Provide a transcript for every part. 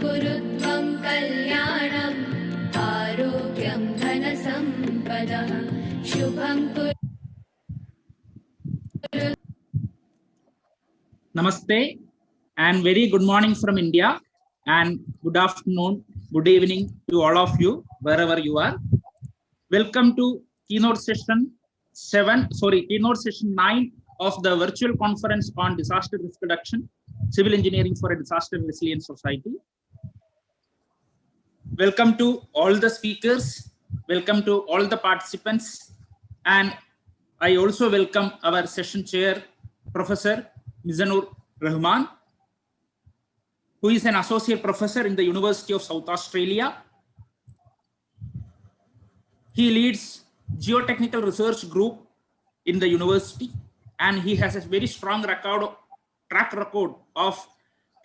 कुरुत्वं कल्याणम् आरोग्यं धनसम्पदः शुभं कुरु। Namaste and very good morning from India and good afternoon, good evening to all of you wherever you are. Welcome to Keynote session 9 of the virtual conference on disaster risk reduction, civil engineering for a disaster resilient society. Welcome to all the speakers, welcome to all the participants, and I also welcome our session chair, Professor Mizanur Rahman, who is an associate professor in the University of South Australia. He leads geotechnical research group in the university, and he has a very strong track record of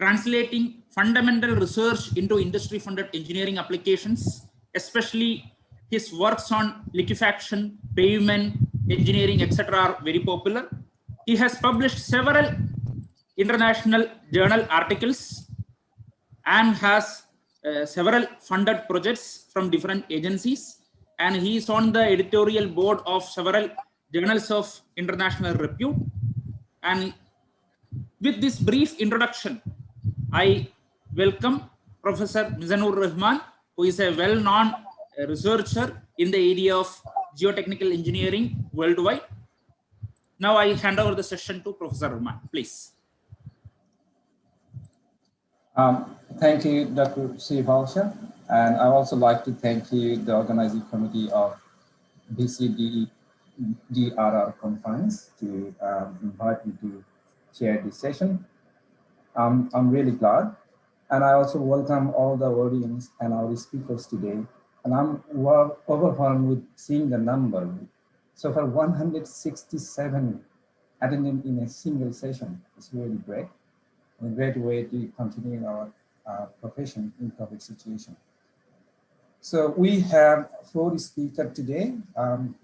translating fundamental research into industry-funded engineering applications, especially his works on liquefaction, pavement, engineering, etc. are very popular. He has published several international journal articles and has several funded projects from different agencies, and he is on the editorial board of several journals of international repute. And with this brief introduction, I welcome Professor Mizanur Rahman, who is a well-known researcher in the area of geotechnical engineering worldwide. Now I hand over the session to Professor Rahman, please. Thank you, Dr. Srivalsha, and I also like to thank you, the organizing committee of VCDRR conference, to invite me to chair this session. I'm really glad, and I also welcome all the audience and our speakers today. And I'm overwhelmed with seeing the number. So far, 167 attending in a single session. It's really great. A great way to continue our profession in COVID situation. So we have 40 speakers today.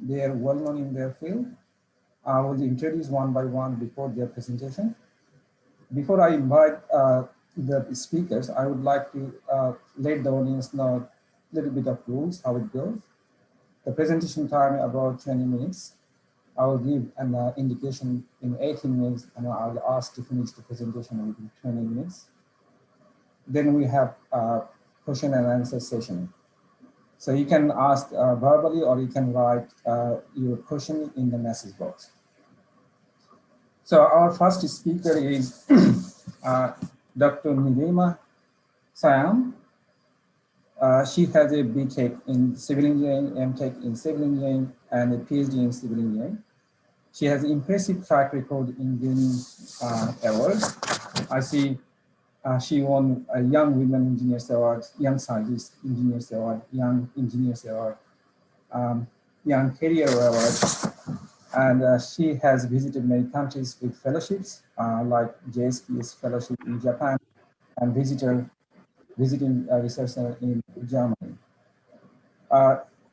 They are well known in their field. I will introduce one by one before their presentation. Before I invite the speakers, I would like to let the audience know a little bit of rules, how it goes. The presentation time about 20 minutes. I will give an indication in 18 minutes, and I'll ask to finish the presentation within 20 minutes. Then we have a question and answer session. So you can ask verbally, or you can write your question in the message box. So our first speaker is Dr. Nilima Siam. She has a BTech in civil engineering, MTech in civil engineering, and a PhD in civil engineering. She has an impressive track record in winning awards. I see she won a Young Women Engineers Award, Young Scientist Engineers Award, Young Engineers Award, Young Career Award, and she has visited many countries with fellowships like JSPS Fellowship in Japan and visiting research in Germany.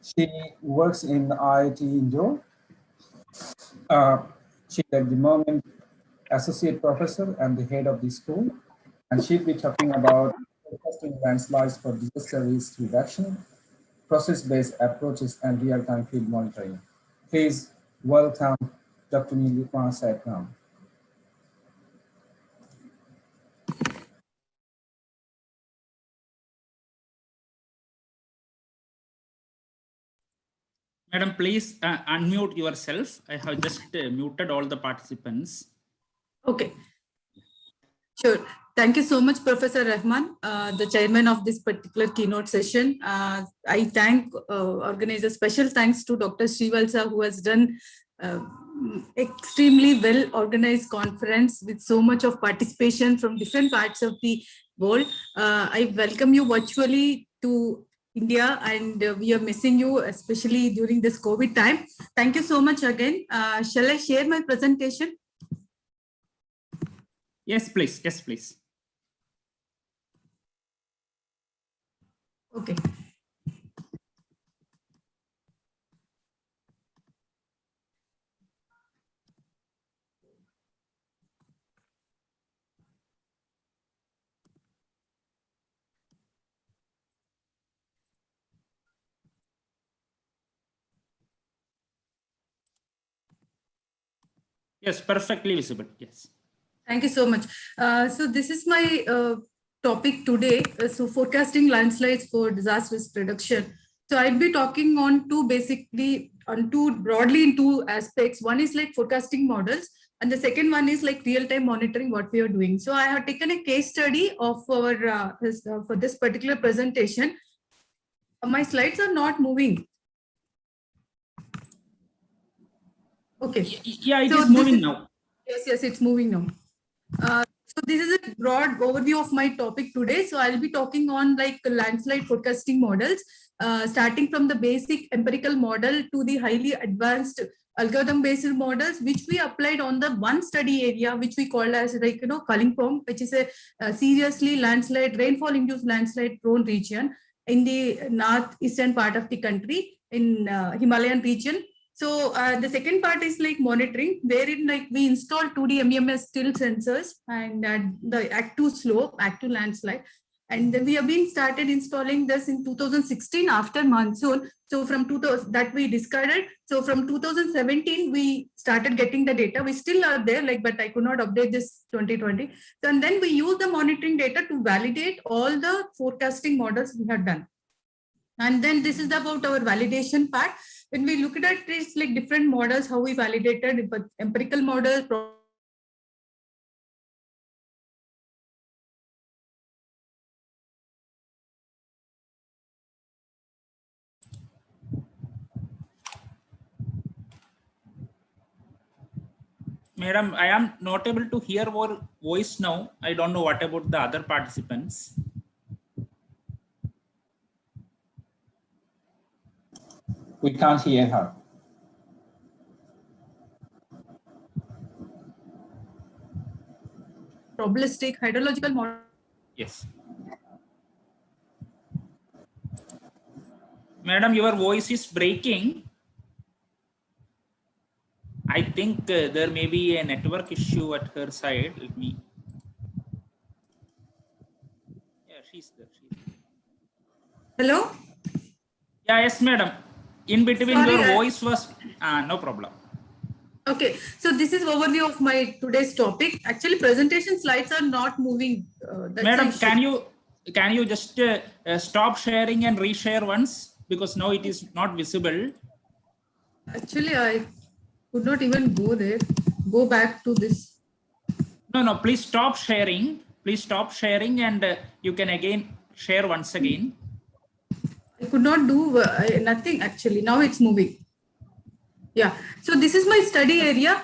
She works in IIT Indore. She is at the moment associate professor and the head of the school, and she'll be talking about testing landslides for disaster risk reduction, process-based approaches, and real-time field monitoring. Please welcome Dr. Nilima Siam. Madam, please unmute yourself. I have just muted all the participants. Okay, sure. Thank you so much, Professor Rahman, the chairman of this particular keynote session. I thank organizer, special thanks to Dr. Srivalsha, who has done extremely well organized conference with so much of participation from different parts of the world. I welcome you virtually to India, and we are missing you, especially during this COVID time. Thank you so much again. Shall I share my presentation? Yes, please. Yes, please. Okay. Yes, perfectly visible. Yes. Thank you so much. So this is my topic today. So forecasting landslides for disaster risk reduction. So I'll be talking on two broadly in two aspects. One is like forecasting models, and the second one is like real-time monitoring what we are doing. So I have taken a case study of our for this particular presentation. My slides are not moving. Okay. Yeah, it So is moving now. Yes, it's moving now. So this is a broad overview of my topic today. So I'll be talking on like landslide forecasting models, starting from the basic empirical model to the highly advanced algorithm-based models, which we applied on the one study area, which we call as like, Kalimpong, which is a seriously rainfall-induced landslide prone region in the northeastern part of the country in Himalayan region. So the second part is like monitoring, wherein like we install 2D MEMS still sensors and the active slope, active landslide. And then we have been started installing this in 2016 after monsoon. So from 2000 that we discarded. So from 2017, we started getting the data. We still are there, like, but I could not update this 2020. So, and then we use the monitoring data to validate all the forecasting models we have done. And then this is about our validation part. When we look at it, it's like different models, how we validated, but empirical models. Madam, I am not able to hear your voice now. I don't know what about the other participants. We can't hear her. Probabilistic hydrological model. Yes. Madam, your voice is breaking. I think there may be a network issue at her side. Let me. Yeah, she's there. Hello? Yeah, yes, madam. In between, Sorry, your voice was no problem. Okay, so this is overview of my today's topic. Actually, presentation slides are not moving. Madam, can you just stop sharing and reshare once, because now it is not visible. Actually, I could not even go there. Go back to this. No, please stop sharing. Please stop sharing, and you can again share once again. I could not do nothing actually. Now it's moving. Yeah. So this is my study area.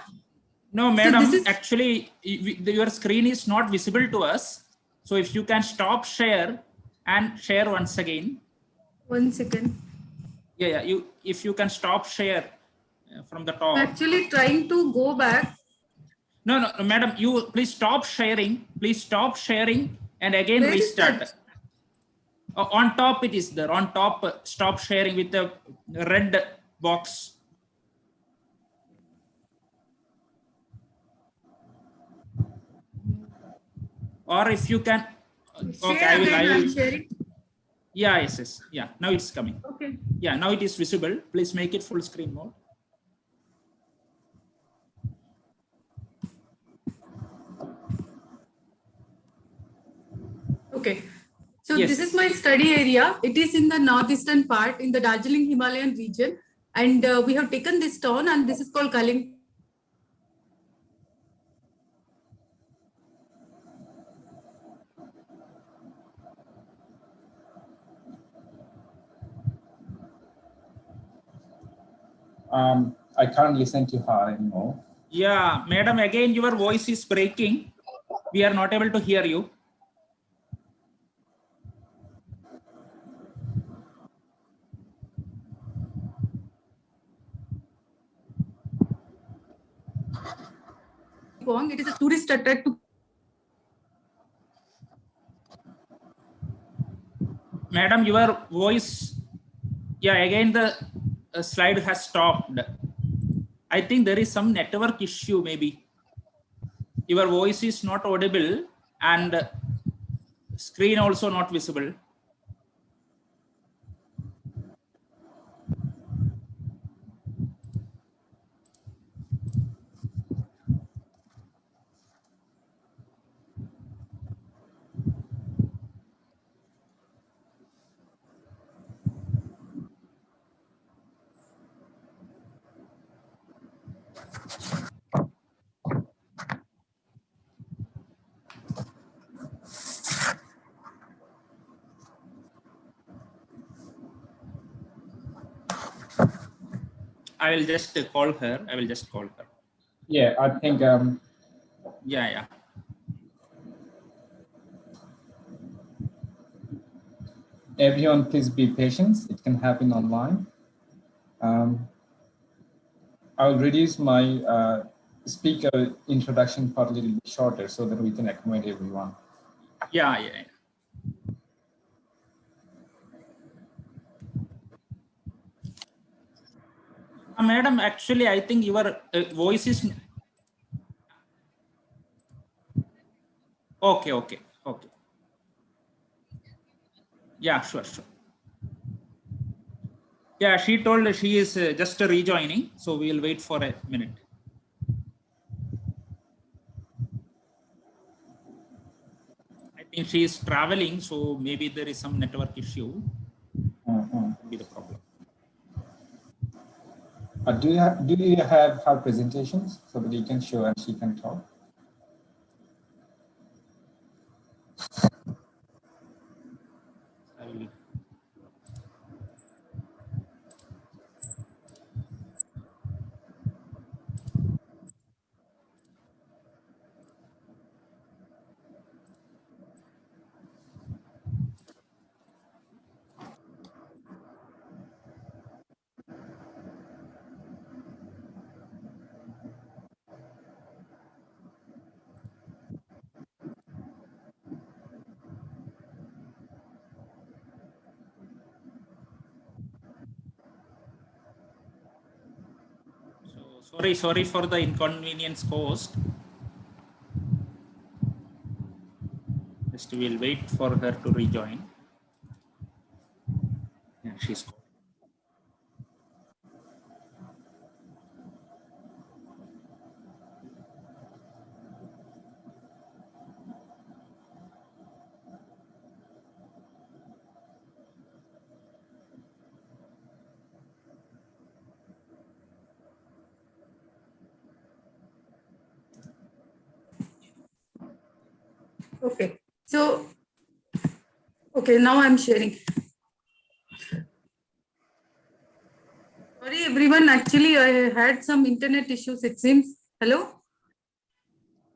No, madam, so this is, actually, your screen is not visible to us. So if you can stop share and share once again. 1 second. Yeah, if you can stop share from the top. I'm actually trying to go back. No, madam, you please stop sharing. Please stop sharing and again Where restart. On top it is there. On top, stop sharing with the red box. Or if you can, okay, I will. Sharing. Yeah, yes. Yeah, now it's coming. Okay. Yeah, now it is visible. Please make it full screen mode. Okay. So Yes. this is my study area. It is in the northeastern part in the Darjeeling Himalayan region. And we have taken this town, and this is called Kaling. I can't listen to her anymore. Yeah, madam, again, your voice is breaking. We are not able to hear you. It is a tourist attract. Madam, your voice, yeah, again the slide has stopped. I think there is some network issue maybe. Your voice is not audible and screen also not visible. I will just call her. I will just call her. Yeah, I think. Yeah. Everyone, please be patient. It can happen online. I'll reduce my speaker introduction part a little bit shorter so that we can accommodate everyone. Yeah. Madam, actually, I think your voice is okay. Yeah, sure. Yeah, she told she is just rejoining, so we will wait for a minute. I think she is traveling, so maybe there is some network issue. Be the problem. Do you have her presentations so that you can show and she can talk? I will. So sorry for the inconvenience caused. Just we'll wait for her to rejoin. Yeah, she's. Okay. So, okay, now I'm sharing. Sorry, everyone. Actually, I had some internet issues, it seems. Hello?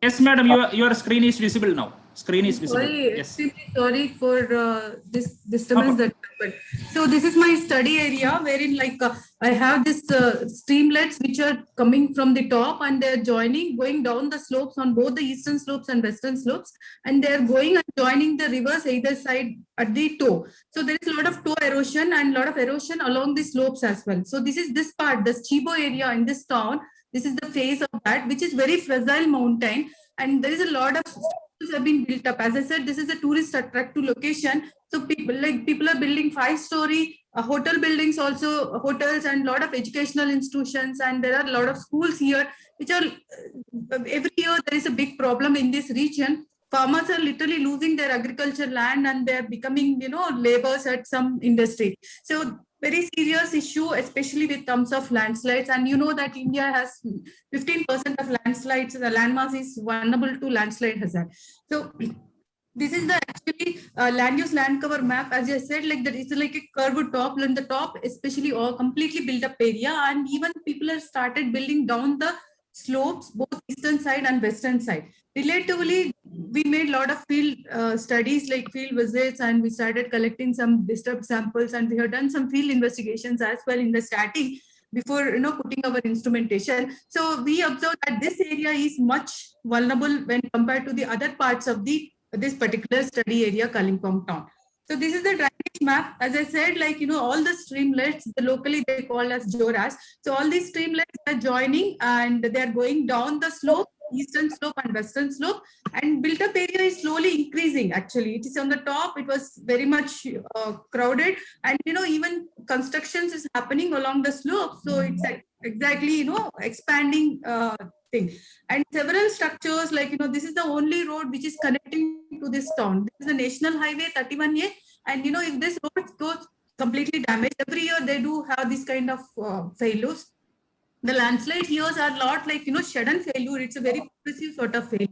Yes, madam, your screen is visible now. Screen is visible. Sorry, Yes. extremely sorry for this disturbance No that happened. So this is my study area wherein I have this streamlets which are coming from the top and they're going down the slopes on both the eastern slopes and western slopes, and they're going and joining the rivers either side at the toe. So there is a lot of toe erosion and a lot of erosion along the slopes as well. So this is this part, the Chibo area in this town. This is the face of that, which is very fragile mountain, and there is a lot of have been built up. As I said, this is a tourist attractive location. So people are building 5-story hotel buildings, also hotels, and a lot of educational institutions. And there are a lot of schools here, which are every year there is a big problem in this region. Farmers are literally losing their agriculture land and they are becoming, laborers at some industry. So very serious issue, especially with terms of landslides. And you know that India has 15% of landslides. The landmass is vulnerable to landslide hazard. So this is the actually land use land cover map. As I said, like that, it's like a curved top. On the top, especially all completely built up area, and even people have started building down the slopes, both eastern side and western side. Relatively, we made a lot of field studies, like field visits, and we started collecting some disturbed samples, and we have done some field investigations as well in the starting before putting our instrumentation. So we observed that this area is much vulnerable when compared to the other parts of this particular study area, Kalimpong town. So this is the drainage map. As I said, all the streamlets, locally they call as Joras. So all these streamlets are joining and they are going down the slope, eastern slope and western slope, and built up area is slowly increasing. Actually, it is on the top, it was very much crowded, and even constructions is happening along the slope. So it's exactly expanding thing. And several structures, this is the only road which is connecting to this town. This is the National Highway 31A, and if this road goes completely damaged, every year they do have this kind of failures. The landslide here are not like sudden failure. It's a very progressive sort of failure.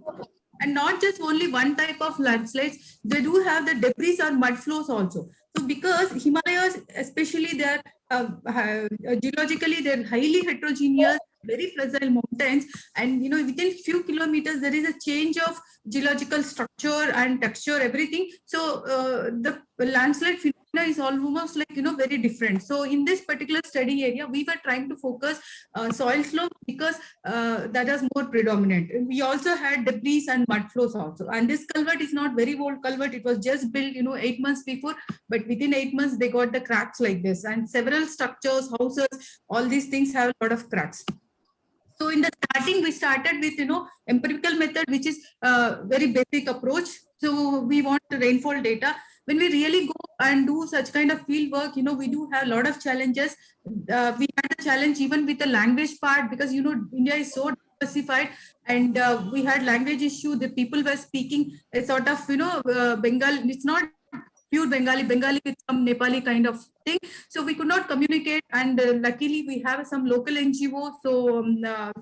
And not just only one type of landslides, they do have the debris or mud flows also. So because Himalayas, especially they're geologically, they're highly heterogeneous, very fragile mountains, and within few kilometers there is a change of geological structure and texture, everything. So the landslide phenomena is almost like very different. So in this particular study area, we were trying to focus soil slope because that is more predominant. We also had debris and mud flows also. And this culvert is not very old culvert. It was just built 8 months before, but within 8 months they got the cracks like this, and several structures, houses, all these things have a lot of cracks. So in the starting, we started with empirical method, which is very basic approach. So we want the rainfall data. When we really go and do such kind of field work, we do have a lot of challenges. We had a challenge even with the language part, because India is so diversified, and we had language issue. The people were speaking a sort of Bengal. It's not pure Bengali with some Nepali kind of thing. So we could not communicate, and luckily we have some local NGO, so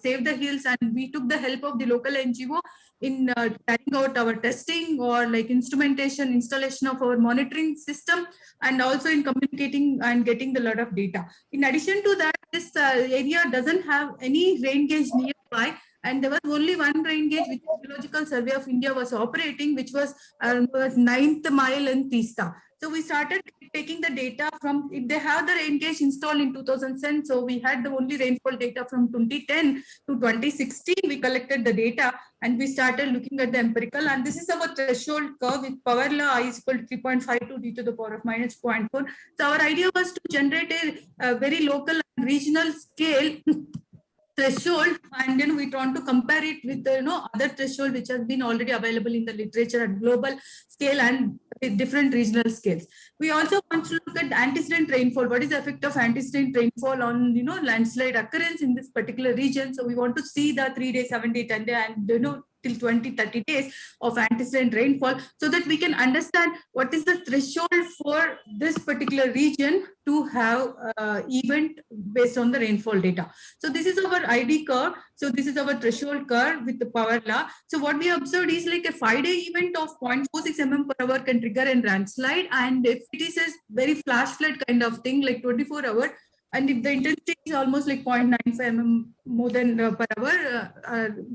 Save the Hills, and we took the help of the local NGO in carrying out our testing or like instrumentation, installation of our monitoring system, and also in communicating and getting the lot of data. In addition to that, this area doesn't have any rain gauge nearby, and there was only one rain gauge which the Geological Survey of India was operating, which was 9th mile in Teesta. So we started taking the data from, if they have the rain gauge installed in 2010, so we had the only rainfall data from 2010 to 2016. We collected the data and we started looking at the empirical, and this is our threshold curve with power law I is equal to 3.52 d to the power of minus 0.4. So our idea was to generate a very local and regional scale threshold, and then we try to compare it with the other threshold which has been already available in the literature at global scale and with different regional scales. We also want to look at antecedent rainfall. What is the effect of antecedent rainfall on landslide occurrence in this particular region? So we want to see the 3 day, 7 day, 10 day, and till 20-30 days of antecedent rainfall, so that we can understand what is the threshold for this particular region to have event based on the rainfall data. So this is our ID curve. So this is our threshold curve with the power law. So what we observed is like a 5-day event of 0.46 mm per hour can trigger a landslide, and if it is a very flash flood kind of thing, like 24 hours, and if the intensity is almost like 0.95 mm more than per hour,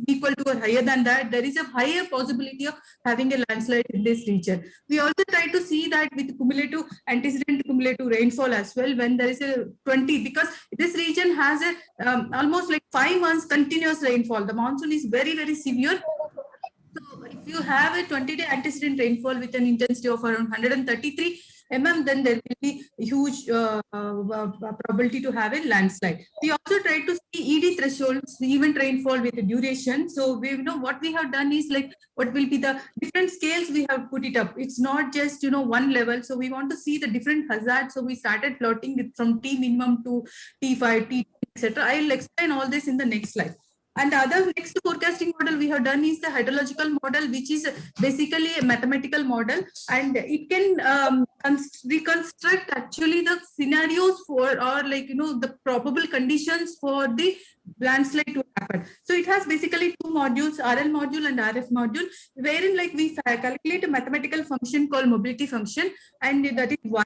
equal to or higher than that, there is a higher possibility of having a landslide in this region. We also try to see that with cumulative, antecedent cumulative rainfall as well, when there is a 20, because this region has a almost like 5 months continuous rainfall. The monsoon is very, very severe. So if you have a 20-day antecedent rainfall with an intensity of around 133 mm, then there will be huge probability to have a landslide. We also try to see ED thresholds, the event rainfall with the duration. So we what we have done is like what will be the different scales we have put it up. It's not just one level. So we want to see the different hazards. So we started plotting it from T minimum to T5, T, etc. I'll explain all this in the next slide. And the other next forecasting model we have done is the hydrological model, which is basically a mathematical model, and it can reconstruct actually the scenarios for, or like the probable conditions for the landslide to happen. So it has basically two modules, RL module and RF module, wherein like we calculate a mathematical function called mobility function, and that is y,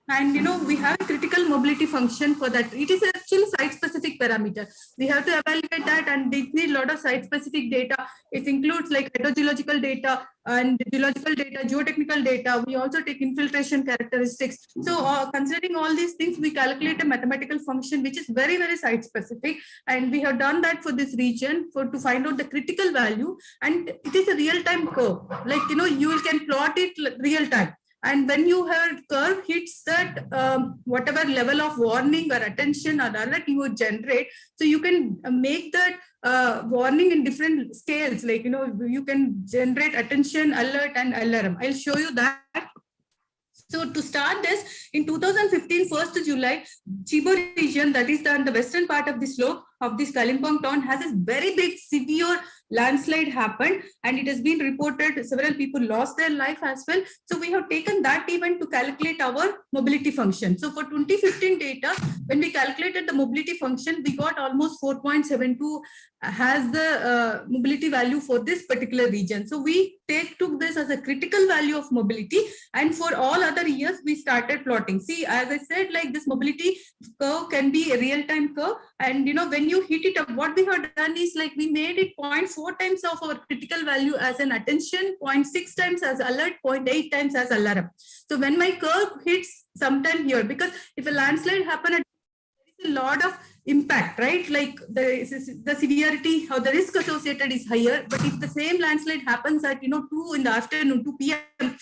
and we have a critical mobility function for that. It is actually site specific parameter. We have to evaluate that, and it needs a lot of site specific data. It includes like hydrogeological data and geological data, geotechnical data. We also take infiltration characteristics. So considering all these things, we calculate a mathematical function which is very, very site specific, and we have done that for this region to find out the critical value, and it is a real-time curve. Like you can plot it real time. And when you have curve hits that whatever level of warning or attention or alert you would generate, so you can make that warning in different scales. Like you can generate attention, alert, and alarm. I'll show you that. So to start this, in 2015, 1st July, Chibo region, that is the western part of the slope, of this Kalimpong town has a very big severe landslide happened, and it has been reported several people lost their life as well. So we have taken that event to calculate our mobility function. So for 2015 data, when we calculated the mobility function, we got almost 4.72 has the mobility value for this particular region. So we took this as a critical value of mobility, and for all other years we started plotting. See, as I said, like this mobility curve can be a real-time curve, and when you hit it up, what we have done is like we made it 0.4 times of our critical value as an attention, 0.6 times as alert, 0.8 times as alarm. So when my curve hits sometime here, because if a landslide happen at a lot of impact, right? Like the severity or the risk associated is higher. But if the same landslide happens at 2 in the afternoon, 2 p.m.,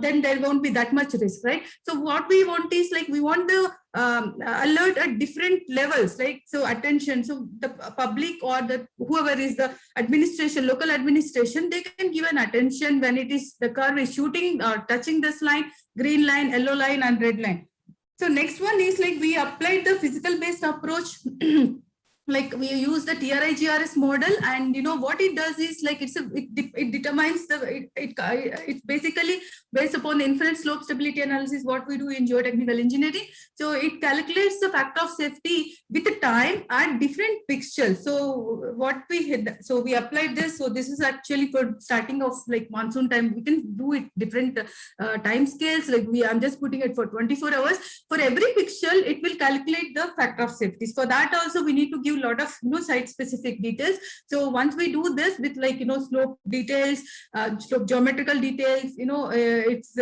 then there won't be that much risk, right? So what we want is like we want the alert at different levels, like so attention. So the public or the whoever is the administration, local administration, they can give an attention when it is the curve is shooting or touching this line, green line, yellow line, and red line. So next one is like we applied the physical based approach. Like we use the TRIGRS model, and what it does is like it determines it's basically based upon the infinite slope stability analysis, what we do in geotechnical engineering. So it calculates the factor of safety with the time at different pixels. So what we had, so we applied this. So this is actually for starting of like monsoon time. We can do it different time scales. Like I'm just putting it for 24 hours. For every pixel, it will calculate the factor of safety. For that also we need to give a lot of site specific details. So once we do this with like slope details, slope geometrical details, it's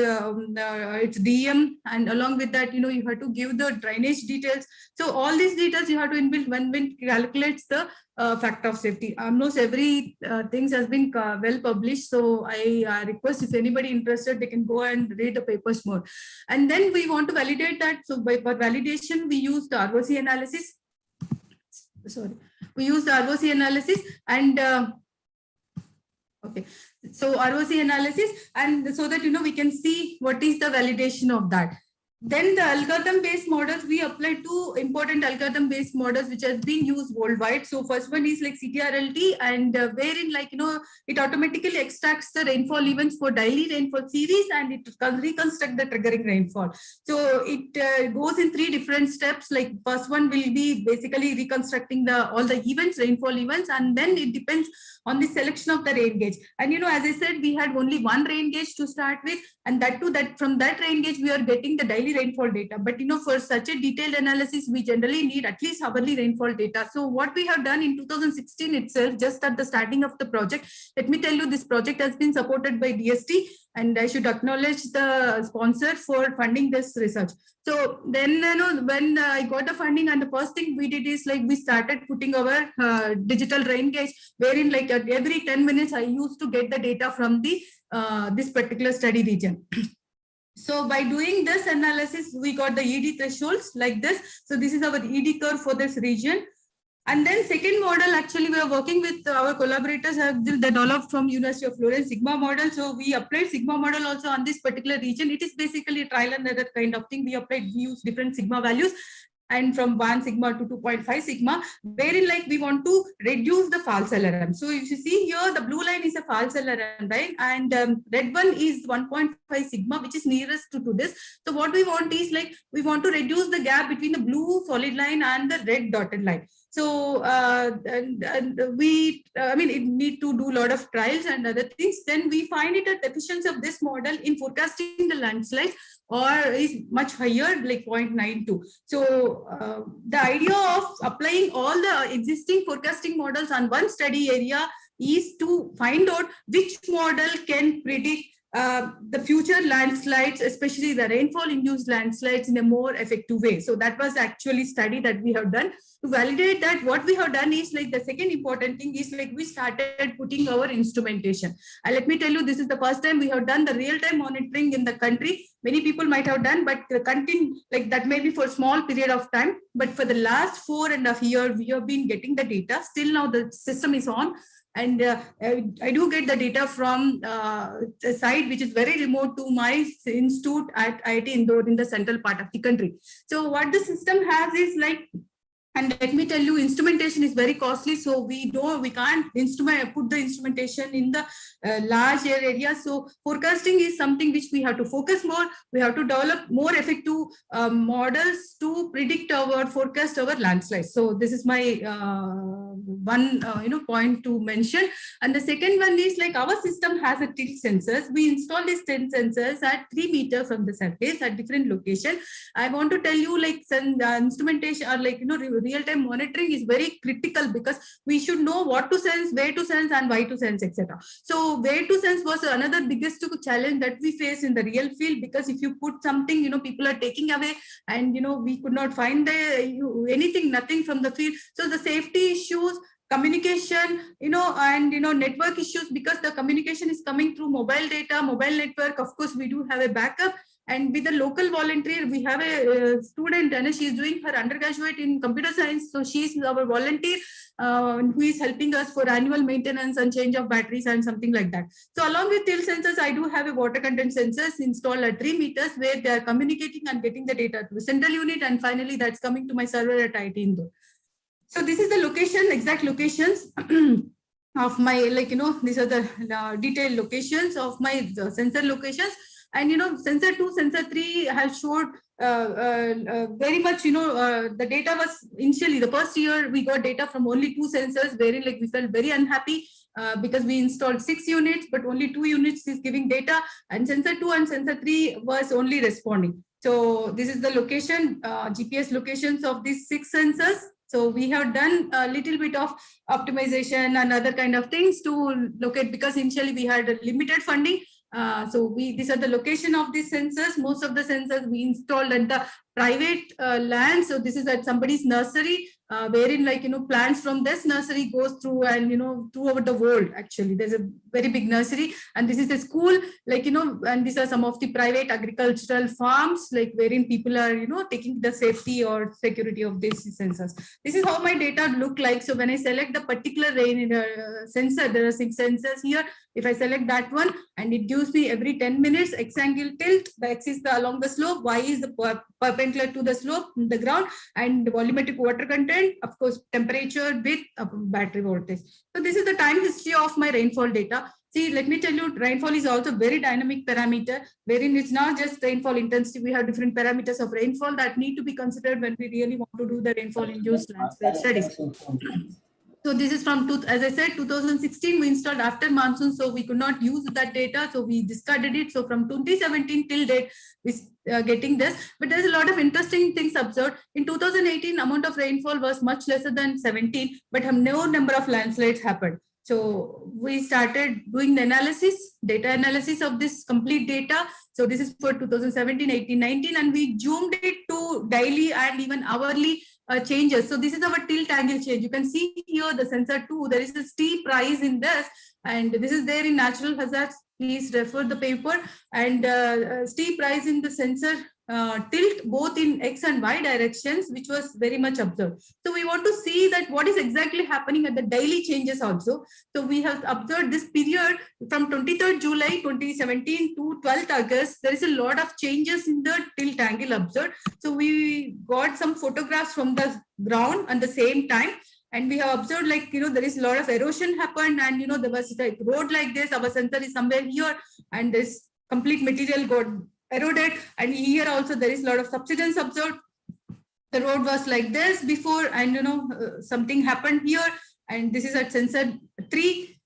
DM, and along with that you have to give the drainage details. So all these details you have to inbuilt when it calculates the factor of safety. Almost every things has been well published. So I request if anybody interested, they can go and read the papers more. And then we want to validate that. So for validation, we use the ROC analysis. We use the ROC analysis, and okay, so ROC analysis, and so that we can see what is the validation of that. Then the algorithm-based models, we applied 2 important algorithm-based models which has been used worldwide. So first one is like CTRLT, and wherein like it automatically extracts the rainfall events for daily rainfall series, and it reconstruct the triggering rainfall. So it goes in 3 different steps. Like first one will be basically reconstructing all the events, rainfall events, and then it depends on the selection of the rain gauge. And as I said, we had only 1 rain gauge to start with, and that too, that from that rain gauge we are getting the daily rainfall data. But for such a detailed analysis, we generally need at least hourly rainfall data. So what we have done in 2016 itself, just at the starting of the project, let me tell you, this project has been supported by DST, and I should acknowledge the sponsor for funding this research. So then when I got the funding, and the first thing we did is like we started putting our digital rain gauge, wherein like at every 10 minutes I used to get the data from the this particular study region. So by doing this analysis, we got the ED thresholds like this. So this is our ED curve for this region. And then second model, actually we are working with our collaborators have developed from University of Florence Sigma model. So we applied Sigma model also on this particular region. It is basically a trial and error kind of thing. We use different Sigma values, and from 1 sigma to 2.5 sigma, wherein like we want to reduce the false alarm. So if you see here, the blue line is a false alarm, right? And red one is 1.5 sigma, which is nearest to this. So what we want is like, we want to reduce the gap between the blue solid line and the red dotted line. So we, I mean, it need to do a lot of trials and other things. Then we find it that the efficiency of this model in forecasting the landslides is much higher, like 0.92. So the idea of applying all the existing forecasting models on one study area is to find out which model can predict the future landslides, especially the rainfall-induced landslides, in a more effective way. So that was actually study that we have done. To validate that, what we have done is like the second important thing is like we started putting our instrumentation. And let me tell you, this is the first time we have done the real-time monitoring in the country. Many people might have done, but the content like that may be for a small period of time. But for the last 4.5 years, we have been getting the data. Still now the system is on. And I do get the data from a site which is very remote to my institute at IIT Indore in the central part of the country. So what the system has is like And let me tell you, instrumentation is very costly. So we can't put the instrumentation in the large area. So forecasting is something which we have to focus more. We have to develop more effective models to predict forecast our landslides. So this is my one point to mention. And the second one is like our system has a tilt sensors. We install these tilt sensors at 3 meters from the surface at different locations. I want to tell you, like instrumentation or like real-time monitoring is very critical, because we should know what to sense, where to sense, and why to sense, etc. So where to sense was another biggest challenge that we face in the real field, because if you put something, people are taking away, and we could not find nothing from the field. So the safety issues, communication, and network issues, because the communication is coming through mobile data, mobile network. Of course, we do have a backup. And with the local volunteer, we have a student, and she is doing her undergraduate in computer science. So she is our volunteer who is helping us for annual maintenance and change of batteries and something like that. So along with tilt sensors, I do have a water content sensors installed at 3 meters, where they are communicating and getting the data to the central unit. And finally, that's coming to my server at IIT Indore. So this is the exact locations of my, these are the detailed locations of my sensor locations. And sensor 2, sensor 3 has showed very much, the data was initially the first year we got data from only 2 sensors, wherein we felt very unhappy because we installed 6 units, but only 2 units is giving data, and sensor 2 and sensor 3 was only responding. So this is the location, GPS locations of these 6 sensors. So we have done a little bit of optimization and other kind of things to locate, because initially we had a limited funding. So these are the location of these sensors. Most of the sensors we installed at the private land. So this is at somebody's nursery, wherein plants from this nursery goes through and throughout the world. Actually, there's a very big nursery, and this is a school, and these are some of the private agricultural farms, wherein people are taking the safety or security of these sensors. This is how my data look like. So when I select the particular sensor, there are 6 sensors here. If I select that one, and it gives me every 10 minutes X angle tilt, the X is along the slope, Y is the perpendicular to the slope, the ground, and the volumetric water content, of course, temperature, width, battery voltage. So this is the time history of my rainfall data. See, let me tell you, rainfall is also very dynamic parameter, wherein it's not just rainfall intensity. We have different parameters of rainfall that need to be considered when we really want to do the rainfall-induced landscape studies. So this is from, as I said, 2016, we installed after monsoon, so we could not use that data, so we discarded it. So from 2017 till date, we getting this. But there's a lot of interesting things observed. In 2018, amount of rainfall was much lesser than 17, but no number of landslides happened. So we started doing the analysis, data analysis of this complete data. So this is for 2017, 18, 19, and we zoomed it to daily and even hourly changes. So this is our tilt angle change. You can see here the sensor 2, there is a steep rise in this, and this is there in natural hazards. Please refer the paper, and steep rise in the sensor tilt both in X and Y directions, which was very much observed. So we want to see that what is exactly happening at the daily changes also. So we have observed this period from 23rd July 2017 to 12th August. There is a lot of changes in the tilt angle observed. So we got some photographs from the ground at the same time. And we have observed, there is a lot of erosion happened, and, there was a road like this. Our sensor is somewhere here, and this complete material got eroded. And here also there is a lot of subsidence observed. The road was like this before, and, something happened here. And this is at sensor 3.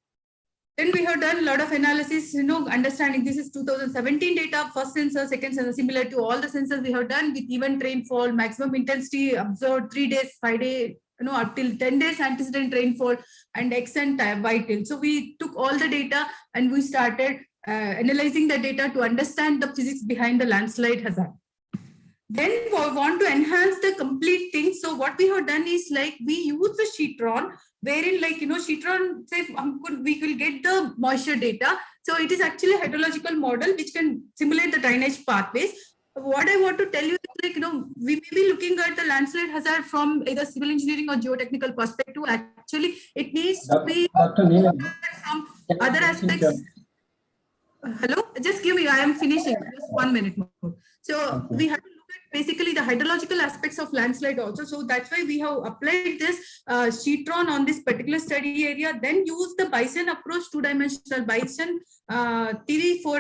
Then we have done a lot of analysis, understanding this is 2017 data, first sensor, second sensor, similar to all the sensors we have done with event rainfall, maximum intensity observed 3 days, 5 days, up till 10 days antecedent rainfall, and X and Y tilt. So we took all the data and we started analyzing the data to understand the physics behind the landslide hazard. Then we want to enhance the complete thing. So what we have done is we use the Sheetron, wherein Sheetron, say we will get the moisture data. So it is actually a hydrological model which can simulate the drainage pathways. What I want to tell you is we may be looking at the landslide hazard from either civil engineering or geotechnical perspective. Actually, it needs to be from other aspects. Hello, just give me, I am finishing, just 1 minute more. So we have to look basically the hydrological aspects of landslide also. So that's why we have applied this Sheetron on this particular study area, then use the Bayesian approach, two-dimensional Bayesian theory for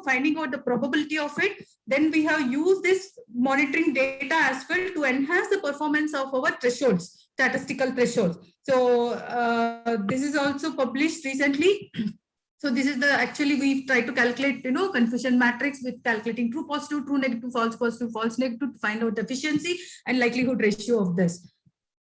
finding out the probability of it. Then we have used this monitoring data as well to enhance the performance of our thresholds, statistical thresholds. So this is also published recently. So this is the, actually we try to calculate, confusion matrix with calculating true positive, true negative, false negative to find out the efficiency and likelihood ratio of this.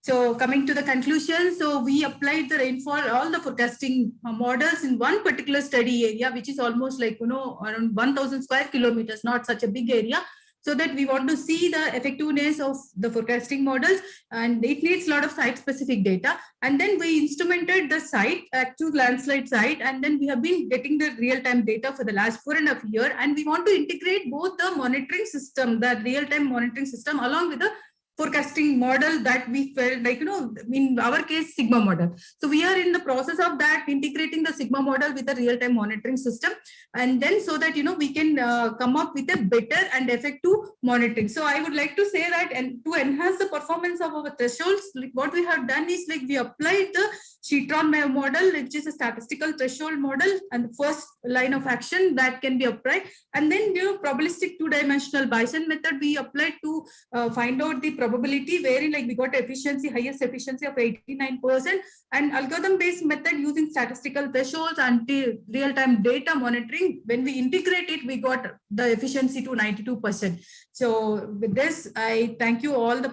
So coming to the conclusion, so we applied the rainfall, all the forecasting models in one particular study area, which is almost like, around 1,000 square kilometers, not such a big area. So that we want to see the effectiveness of the forecasting models, and it needs a lot of site-specific data. And then we instrumented the site, actual landslide site, and then we have been getting the real-time data for the last 4.5 years. And we want to integrate both the monitoring system, the real-time monitoring system, along with the forecasting model that we felt like, in our case, Sigma model. So we are in the process of that, integrating the Sigma model with the real-time monitoring system. And then so that, we can come up with a better and effective monitoring. So I would like to say that, and to enhance the performance of our thresholds, like what we have done is like we applied the Sheetron model, which is a statistical threshold model, and the first line of action that can be applied. And then, probabilistic two-dimensional Bayesian method we applied to find out the probability, wherein like we got efficiency, highest efficiency of 89%, and algorithm-based method using statistical thresholds and real-time data monitoring. When we integrate it, we got the efficiency to 92%. So with this, I thank you all the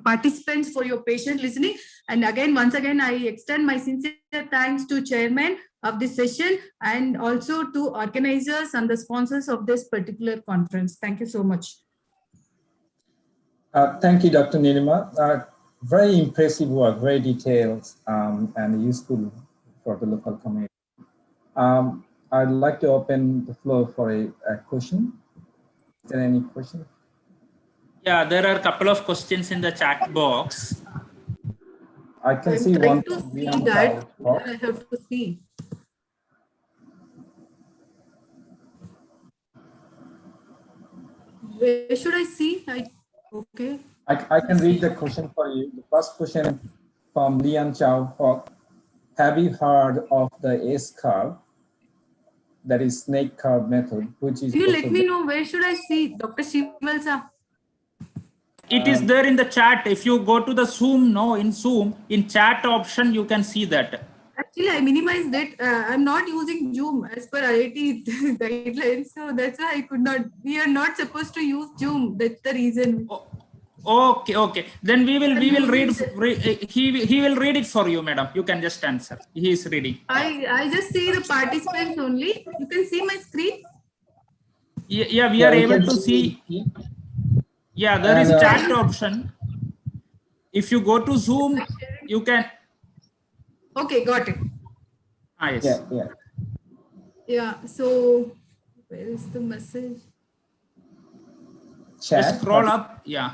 participants for your patient listening. And again, once again, I extend my sincere thanks to chairman of this session and also to organizers and the sponsors of this particular conference. Thank you so much. Thank you, Dr. Nilima. Very impressive work, very detailed and useful for the local community. I'd like to open the floor for a question. Is there any question? Yeah, there are a couple of questions in the chat box. I can see one. To see that. I have to see. Where should I see? Okay. I can read the question for you. The first question from Lian Chow. Have you heard of the S curve? That is snake curve method, which is. Can you let me know where should I see, Dr. Shival sir? It is there in the chat. If you go to the Zoom, in Zoom, in chat option, you can see that. Actually, I minimized it. I'm not using Zoom as per IIT guidelines. So that's why I could not. We are not supposed to use Zoom. That's the reason. Oh, okay. Then we will read. He will read it for you, madam. You can just answer. He is reading. I just see the participants only. You can see my screen. Yeah, we are able to see. Yeah, there is chat option. If you go to Zoom, you can. Okay, got it. Yes. Yeah. So where is the message? Chat. Just scroll up. Yeah.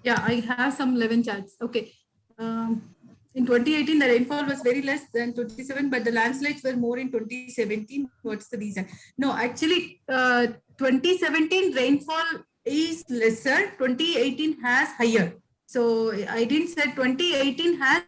Yeah, I have some 11 chats. Okay. In 2018, the rainfall was very less than 27, but the landslides were more in 2017. What's the reason? No, actually, 2017 rainfall is lesser. 2018 has higher. So I didn't say 2018 has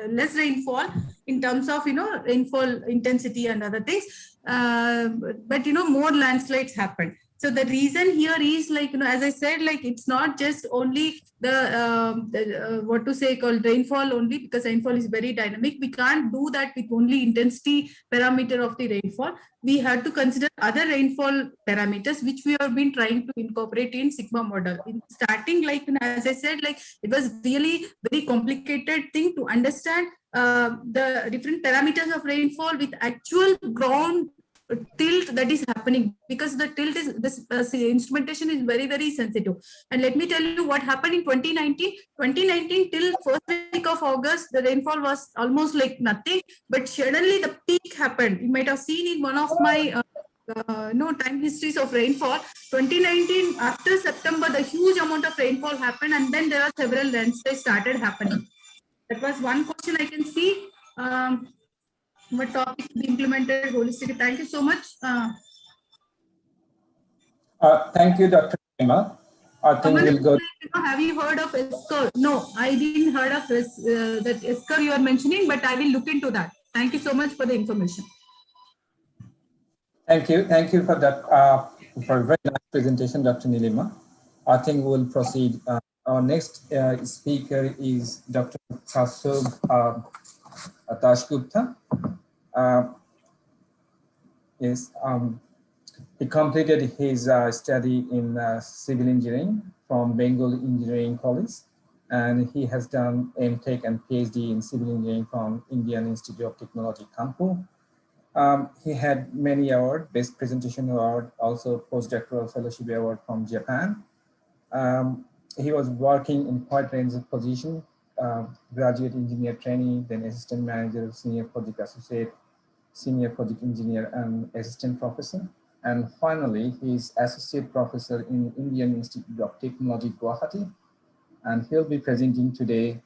less rainfall in terms of, rainfall intensity and other things. But, more landslides happened. So the reason here is like, as I said, like it's not just only the what to say called rainfall only, because rainfall is very dynamic. We can't do that with only intensity parameter of the rainfall. We have to consider other rainfall parameters, which we have been trying to incorporate in Sigma model. In starting, like as I said, like it was really very complicated thing to understand the different parameters of rainfall with actual ground tilt that is happening, because the tilt is this instrumentation is very, very sensitive. And let me tell you what happened in 2019 till first week of August, the rainfall was almost like nothing, but suddenly the peak happened. You might have seen in one of my time histories of rainfall. 2019 after September, the huge amount of rainfall happened, and then there are several landslides started happening. That was one question I can see. what topic to be implemented holistically. Thank you so much. Thank you, Dr. Emma. I think Aman, we'll go. have you heard of ESCOR? No, I didn't heard of that ESCOR you are mentioning, but I will look into that. Thank you so much for the information. Thank you for that, for a very nice presentation, Dr. Nilima. I think we'll proceed. Our next speaker is Dr. Kasub Dashgupta. Yes, he completed his study in civil engineering from Bengal Engineering College, and he has done MTech and PhD in civil engineering from Indian Institute of Technology, Kanpur. He had many awards, Best Presentation Award, also Postdoctoral Fellowship Award from Japan. He was working in quite a range of positions, graduate engineer trainee, then assistant manager, senior project associate, senior project engineer, and assistant professor. And finally, he's associate professor in Indian Institute of Technology, Guwahati. And he'll be presenting today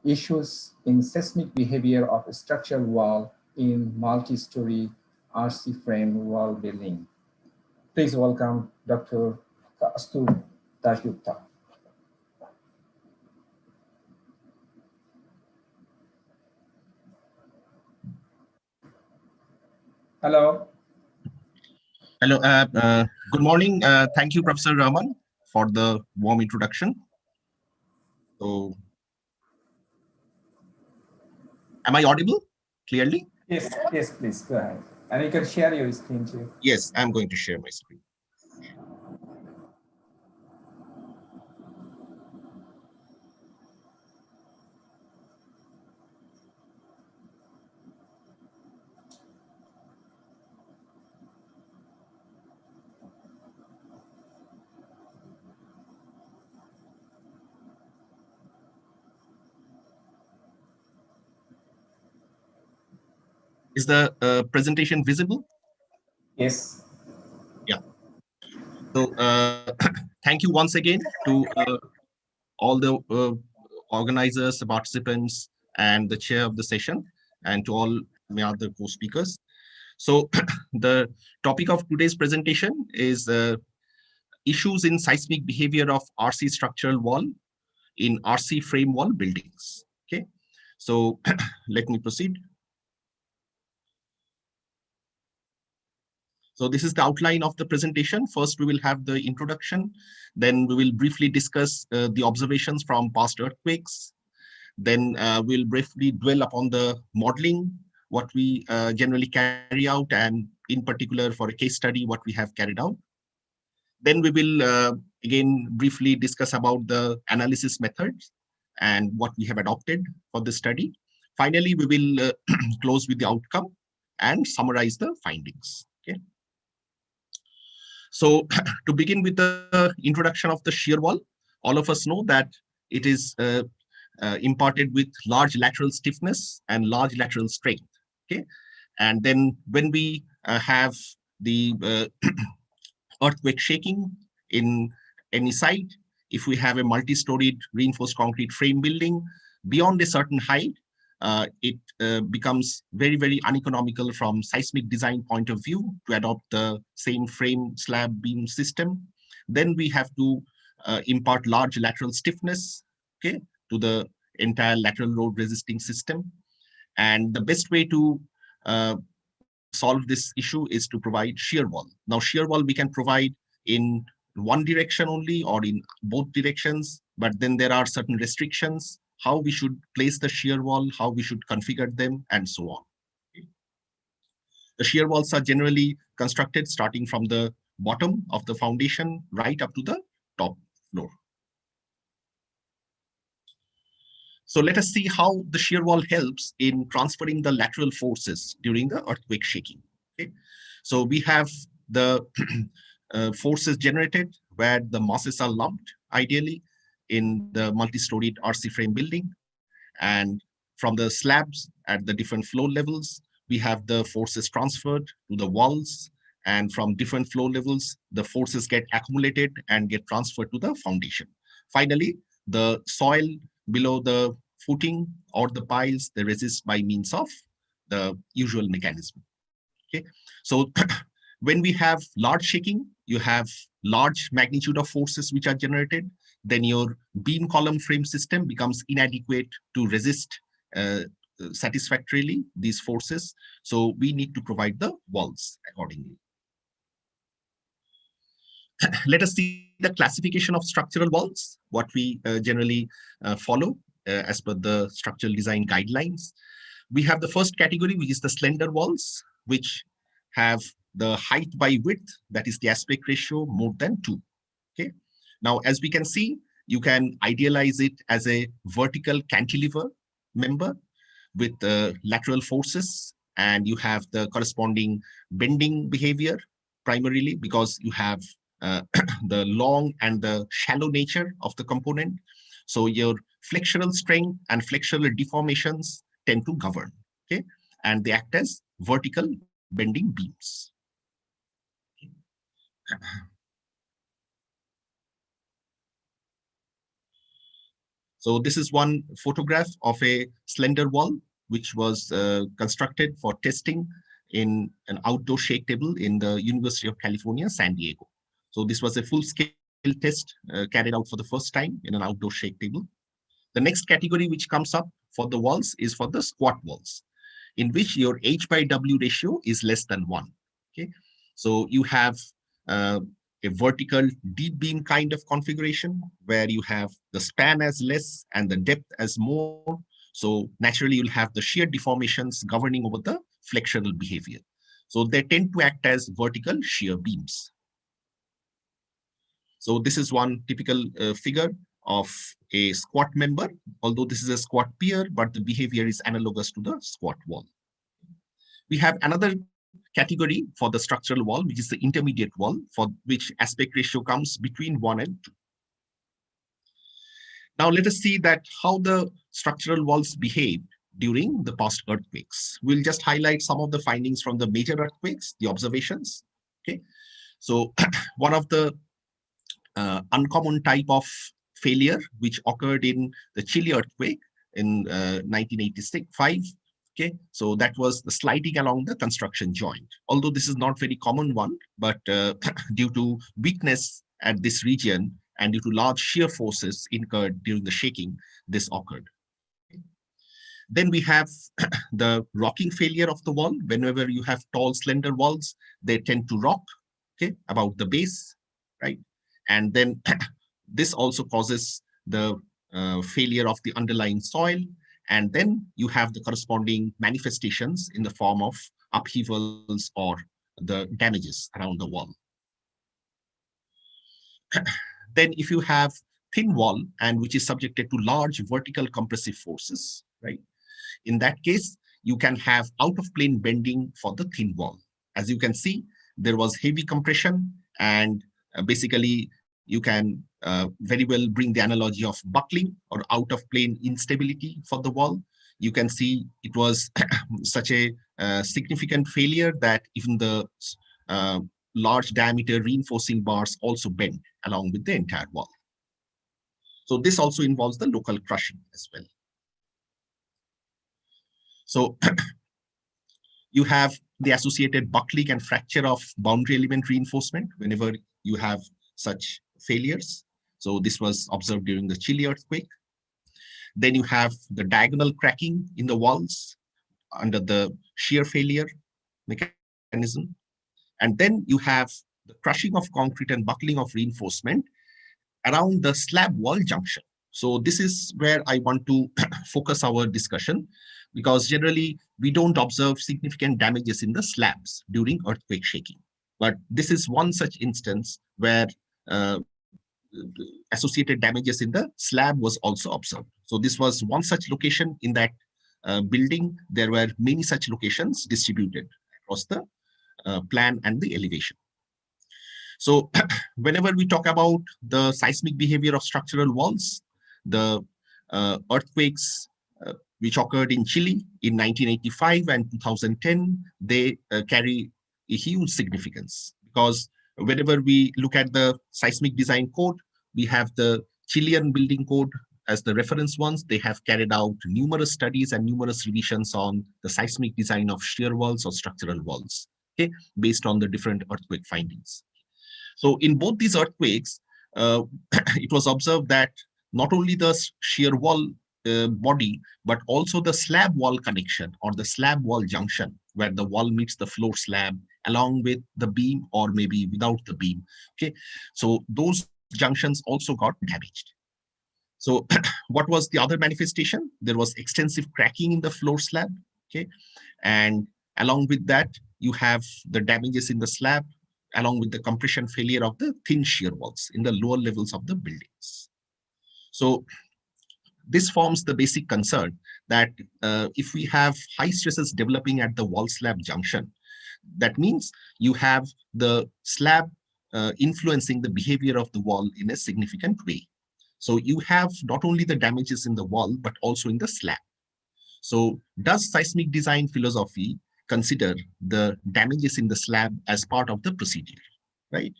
issues in seismic behavior of a structural wall in multi-story RC frame wall building. Please welcome Dr. Kasub Dashgupta. Hello. Hello. Good morning. Thank you, Professor Rahman, for the warm introduction. So, am I audible clearly? Yes, please go ahead. And you can share your screen too. Yes, I'm going to share my screen. Is the presentation visible? Yes. Yeah. So thank you once again to all the organizers, the participants, and the chair of the session, and to all my other co-speakers. So the topic of today's presentation is issues in seismic behavior of RC structural wall in RC frame wall buildings. Okay, so let me proceed. So this is the outline of the presentation. First, we will have the introduction. Then we will briefly discuss the observations from past earthquakes. Then we'll briefly dwell upon the modeling, what we generally carry out, and in particular for a case study, what we have carried out. Then we will again briefly discuss about the analysis methods and what we have adopted for the study. Finally, we will close with the outcome and summarize the findings. Okay. So to begin with the introduction of the shear wall, all of us know that it is imparted with large lateral stiffness and large lateral strength. Okay, and then when we have the earthquake shaking in any site, if we have a multi-storied reinforced concrete frame building beyond a certain height, it becomes very, very uneconomical from seismic design point of view to adopt the same frame slab beam system. Then we have to impart large lateral stiffness, okay, to the entire lateral load resisting system. And the best way to solve this issue is to provide shear wall. Now, shear wall we can provide in one direction only or in both directions, but then there are certain restrictions, how we should place the shear wall, how we should configure them, and so on. Okay. The shear walls are generally constructed starting from the bottom of the foundation right up to the top floor. So let us see how the shear wall helps in transferring the lateral forces during the earthquake shaking. Okay. So we have the forces generated where the masses are lumped, ideally, in the multi-storied RC frame building. And from the slabs at the different floor levels, we have the forces transferred to the walls. And from different floor levels, the forces get accumulated and get transferred to the foundation. Finally, the soil below the footing or the piles, they resist by means of the usual mechanism. Okay, so when we have large shaking, you have large magnitude of forces which are generated, then your beam column frame system becomes inadequate to resist satisfactorily these forces. So we need to provide the walls accordingly. Let us see the classification of structural walls, what we generally follow as per the structural design guidelines. We have the first category, which is the slender walls, which have the height by width, that is the aspect ratio, more than 2. Okay. Now, as we can see, you can idealize it as a vertical cantilever member with lateral forces, and you have the corresponding bending behavior primarily because you have the long and the shallow nature of the component. So your flexural strength and flexural deformations tend to govern, okay, and they act as vertical bending beams. So this is one photograph of a slender wall, which was constructed for testing in an outdoor shake table in the University of California, San Diego. So this was a full-scale test carried out for the first time in an outdoor shake table. The next category which comes up for the walls is for the squat walls, in which your H by W ratio is less than 1. Okay, so you have a vertical deep beam kind of configuration where you have the span as less and the depth as more. So naturally, you'll have the shear deformations governing over the flexural behavior. So they tend to act as vertical shear beams. So this is one typical figure of a squat member, although this is a squat pier, but the behavior is analogous to the squat wall. We have another category for the structural wall, which is the intermediate wall, for which aspect ratio comes between 1 and 2. Now let us see that how the structural walls behave during the past earthquakes. We'll just highlight some of the findings from the major earthquakes, the observations. Okay, so one of the uncommon type of failure which occurred in the Chile earthquake in 1985. Okay, so that was the sliding along the construction joint. Although this is not very common one, but due to weakness at this region and due to large shear forces incurred during the shaking, this occurred. Then we have the rocking failure of the wall. Whenever you have tall, slender walls, they tend to rock, okay, about the base, right? And then this also causes the failure of the underlying soil. And then you have the corresponding manifestations in the form of upheavals or the damages around the wall. Then if you have thin wall and which is subjected to large vertical compressive forces, right? In that case, you can have out of plane bending for the thin wall. As you can see, there was heavy compression, and basically you can very well bring the analogy of buckling or out of plane instability for the wall. You can see it was such a significant failure that even the large diameter reinforcing bars also bend along with the entire wall. So this also involves the local crushing as well. So you have the associated buckling and fracture of boundary element reinforcement whenever you have such failures. So this was observed during the Chile earthquake. Then you have the diagonal cracking in the walls under the shear failure mechanism. And then you have the crushing of concrete and buckling of reinforcement around the slab wall junction. So this is where I want to focus our discussion, because generally we don't observe significant damages in the slabs during earthquake shaking. But this is one such instance where associated damages in the slab was also observed. So this was one such location in that building. There were many such locations distributed across the plan and the elevation. So whenever we talk about the seismic behavior of structural walls, the earthquakes which occurred in Chile in 1985 and 2010, they carry a huge significance, because whenever we look at the seismic design code, we have the Chilean building code as the reference ones, they have carried out numerous studies and numerous revisions on the seismic design of shear walls or structural walls, okay, based on the different earthquake findings. So in both these earthquakes, it was observed that not only the shear wall body, but also the slab wall connection or the slab wall junction, where the wall meets the floor slab along with the beam or maybe without the beam. Okay, so those junctions also got damaged. So what was the other manifestation? There was extensive cracking in the floor slab. Okay, and along with that, you have the damages in the slab, along with the compression failure of the thin shear walls in the lower levels of the buildings. So this forms the basic concern that if we have high stresses developing at the wall slab junction, that means you have the slab influencing the behavior of the wall in a significant way. So you have not only the damages in the wall, but also in the slab. So does seismic design philosophy consider the damages in the slab as part of the procedure, right?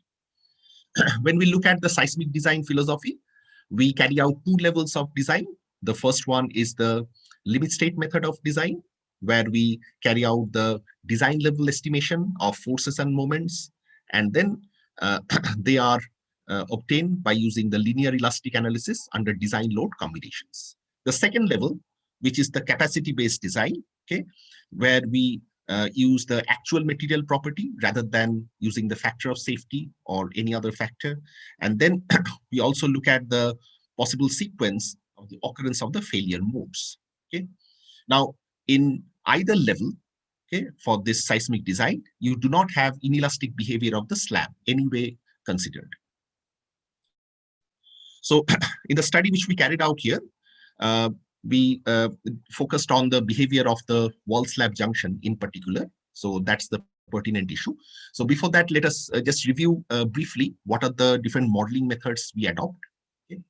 When we look at the seismic design philosophy, we carry out two levels of design. The first one is the limit state method of design, where we carry out the design level estimation of forces and moments, and then they are obtained by using the linear elastic analysis under design load combinations. The second level, which is the capacity-based design, okay, where we use the actual material property rather than using the factor of safety or any other factor. And then we also look at the possible sequence of the occurrence of the failure modes. Okay. Now, in either level, okay, for this seismic design, you do not have inelastic behavior of the slab anyway considered. So in the study which we carried out here, we focused on the behavior of the wall slab junction in particular. So that's the pertinent issue. So before that, let us just review briefly what are the different modeling methods we adopt. Okay.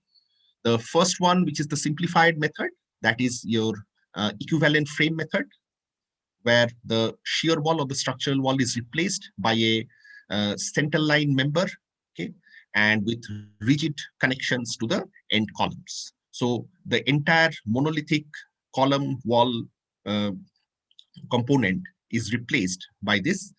The first one, which is the simplified method, that is your equivalent frame method, where the shear wall or the structural wall is replaced by a centerline member, okay, and with rigid connections to the end columns. So the entire monolithic column wall component is replaced by this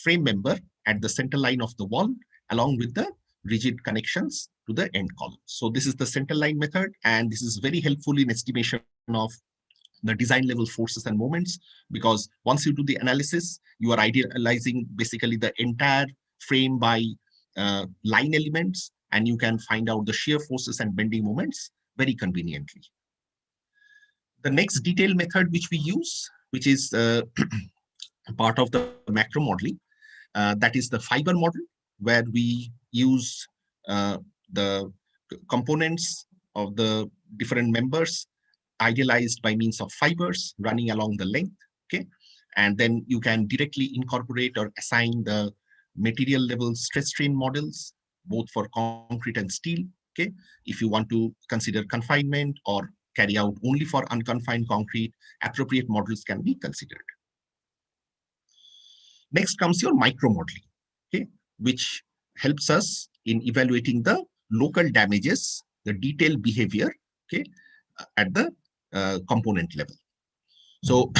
frame member at the center line of the wall, along with the rigid connections to the end columns. So this is the centerline method, and this is very helpful in estimation of the design level forces and moments, because once you do the analysis, you are idealizing basically the entire frame by line elements, and you can find out the shear forces and bending moments very conveniently. The next detailed method which we use, which is part of the macro modeling, that is the fiber model, where we use the components of the different members idealized by means of fibers running along the length, okay? And then you can directly incorporate or assign the material level stress strain models, both for concrete and steel, okay? If you want to consider confinement or carry out only for unconfined concrete, appropriate models can be considered. Next comes your micro modeling, okay, which helps us in evaluating the local damages, the detailed behavior, okay, at the component level. So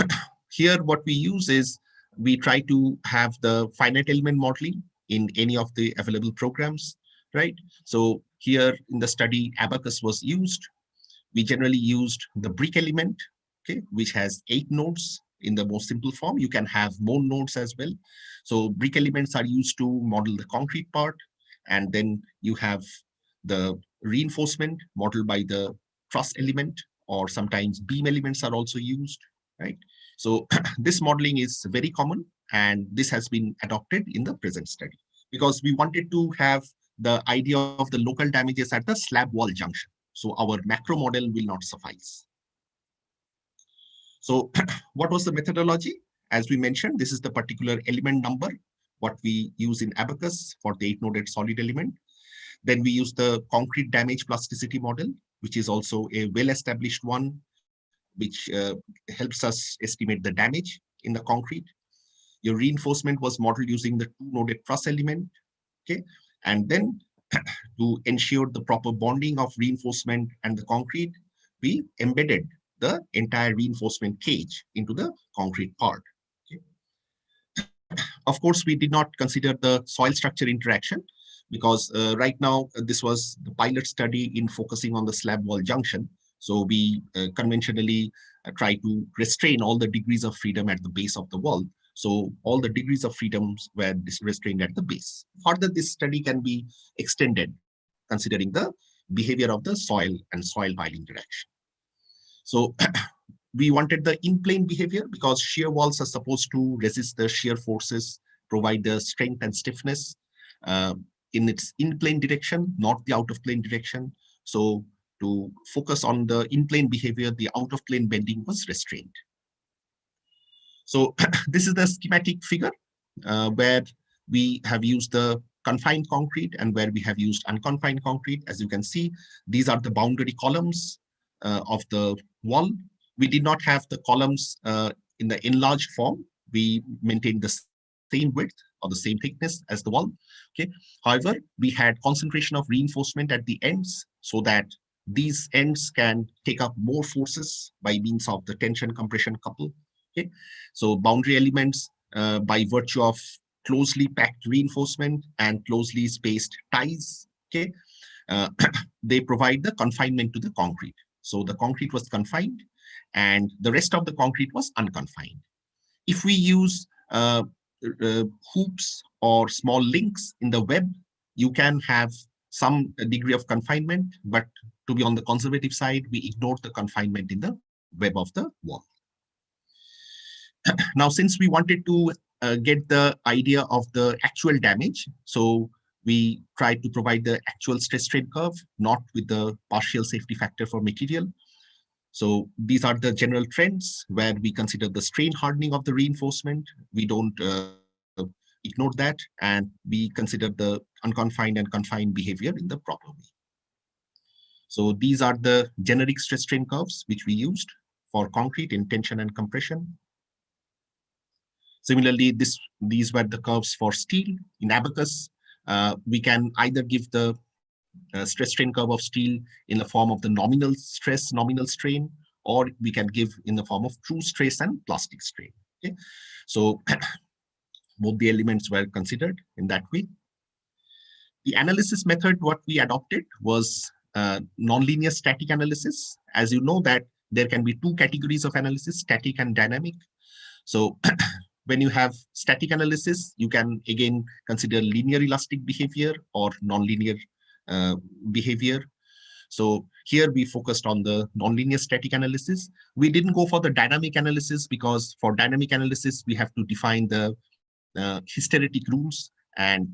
here what we use is we try to have the finite element modeling in any of the available programs, right? So here in the study, Abacus was used. We generally used the brick element, okay, which has 8 nodes in the most simple form. You can have more nodes as well. So brick elements are used to model the concrete part, and then you have the reinforcement modeled by the truss element, or sometimes beam elements are also used, right? So this modeling is very common, and this has been adopted in the present study because we wanted to have the idea of the local damages at the slab wall junction. So our macro model will not suffice. So what was the methodology? As we mentioned, this is the particular element number, what we use in Abacus for the 8-noded solid element. Then we use the concrete damage plasticity model, which is also a well-established one, which helps us estimate the damage in the concrete. Your reinforcement was modeled using the 2-noded truss element, okay? And then to ensure the proper bonding of reinforcement and the concrete, we embedded the entire reinforcement cage into the concrete part. Okay. Of course, we did not consider the soil structure interaction because right now this was the pilot study in focusing on the slab wall junction. So we conventionally try to restrain all the degrees of freedom at the base of the wall. So all the degrees of freedoms were restrained at the base. Further, this study can be extended considering the behavior of the soil and soil pile interaction. So we wanted the in-plane behavior because shear walls are supposed to resist the shear forces, provide the strength and stiffness in its in-plane direction, not the out-of-plane direction. So to focus on the in-plane behavior, the out-of-plane bending was restrained. So this is the schematic figure where we have used the confined concrete and where we have used unconfined concrete. As you can see, these are the boundary columns of the wall. We did not have the columns in the enlarged form. We maintained the same width or the same thickness as the wall. Okay. However, we had concentration of reinforcement at the ends so that these ends can take up more forces by means of the tension compression couple. Okay. So boundary elements by virtue of closely packed reinforcement and closely spaced ties, okay, they provide the confinement to the concrete. So the concrete was confined and the rest of the concrete was unconfined. If we use hoops or small links in the web, you can have some degree of confinement, but to be on the conservative side, we ignore the confinement in the web of the wall. Now, since we wanted to get the idea of the actual damage, so we tried to provide the actual stress strain curve, not with the partial safety factor for material. So these are the general trends where we consider the strain hardening of the reinforcement. We don't ignore that, and we consider the unconfined and confined behavior in the proper way. So these are the generic stress strain curves which we used for concrete in tension and compression. Similarly, these were the curves for steel. In Abacus, we can either give the stress strain curve of steel in the form of the nominal stress, nominal strain, or we can give in the form of true stress and plastic strain. Okay? So both the elements were considered in that way. The analysis method, what we adopted was nonlinear static analysis. As you know that there can be two categories of analysis, static and dynamic. So when you have static analysis, you can again consider linear elastic behavior or nonlinear behavior. So here we focused on the nonlinear static analysis. We didn't go for the dynamic analysis because for dynamic analysis, we have to define the hysteretic rules, and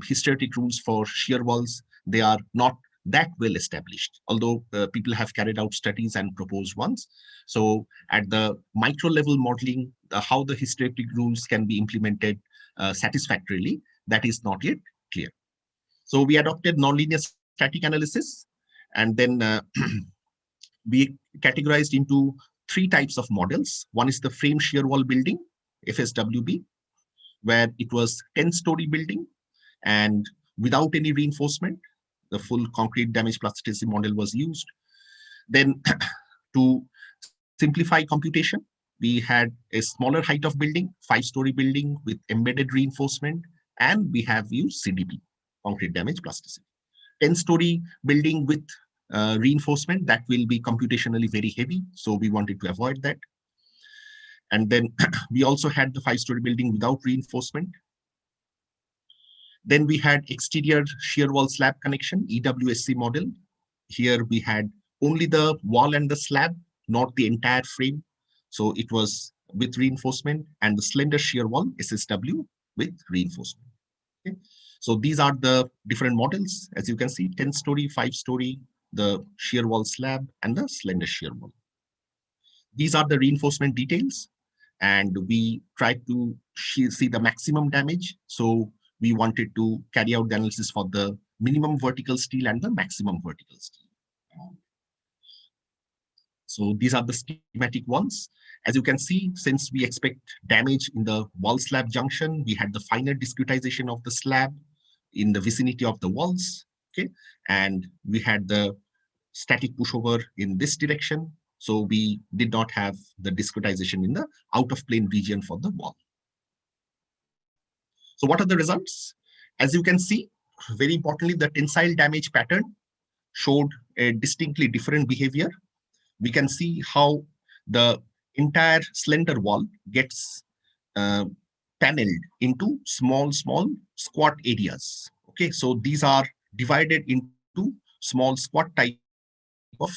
hysteretic rules for shear walls, they are not that well established, although people have carried out studies and proposed ones. So at the micro level modeling, how the hysteretic rules can be implemented satisfactorily, that is not yet clear. So we adopted nonlinear static analysis, and then we categorized into three types of models. One is the frame shear wall building, FSWB, where it was 10-story building and without any reinforcement. The full concrete damage plasticity model was used. Then to simplify computation, we had a smaller height of building, 5-story building with embedded reinforcement, and we have used CDP, concrete damage plasticity. 10-story building with reinforcement, that will be computationally very heavy, so we wanted to avoid that. And then we also had the 5-story building without reinforcement. Then we had exterior shear wall slab connection, EWSC model. Here we had only the wall and the slab, not the entire frame. So it was with reinforcement, and the slender shear wall, SSW, with reinforcement. Okay. So these are the different models. As you can see, 10-story, 5-story, the shear wall slab, and the slender shear wall. These are the reinforcement details, and we tried to see the maximum damage. So we wanted to carry out the analysis for the minimum vertical steel and the maximum vertical steel. So these are the schematic ones. As you can see, since we expect damage in the wall slab junction, we had the finer discretization of the slab in the vicinity of the walls. Okay, and we had the static pushover in this direction. So we did not have the discretization in the out of plane region for the wall. So what are the results? As you can see, very importantly, the tensile damage pattern showed a distinctly different behavior. We can see how the entire slender wall gets paneled into small squat areas. Okay, so these are divided into small squat type of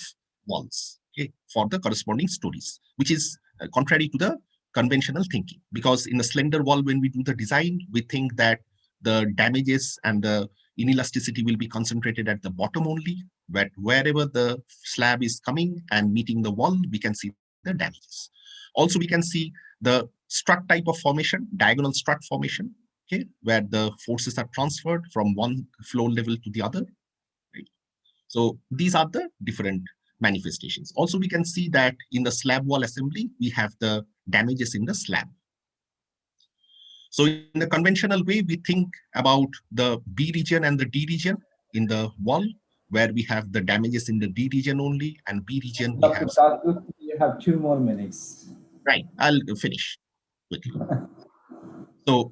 walls, okay, for the corresponding stories, which is contrary to the conventional thinking. Because in a slender wall, when we do the design, we think that the damages and the inelasticity will be concentrated at the bottom only, but wherever the slab is coming and meeting the wall, we can see the damages. Also, we can see the strut type of formation, diagonal strut formation, okay, where the forces are transferred from one floor level to the other. Right? So these are the different manifestations. Also, we can see that in the slab wall assembly, we have the damages in the slab. So in the conventional way, we think about the B region and the D region in the wall, where we have the damages in the D region only, and B region we have. You have 2 more minutes. Right, I'll finish quickly. So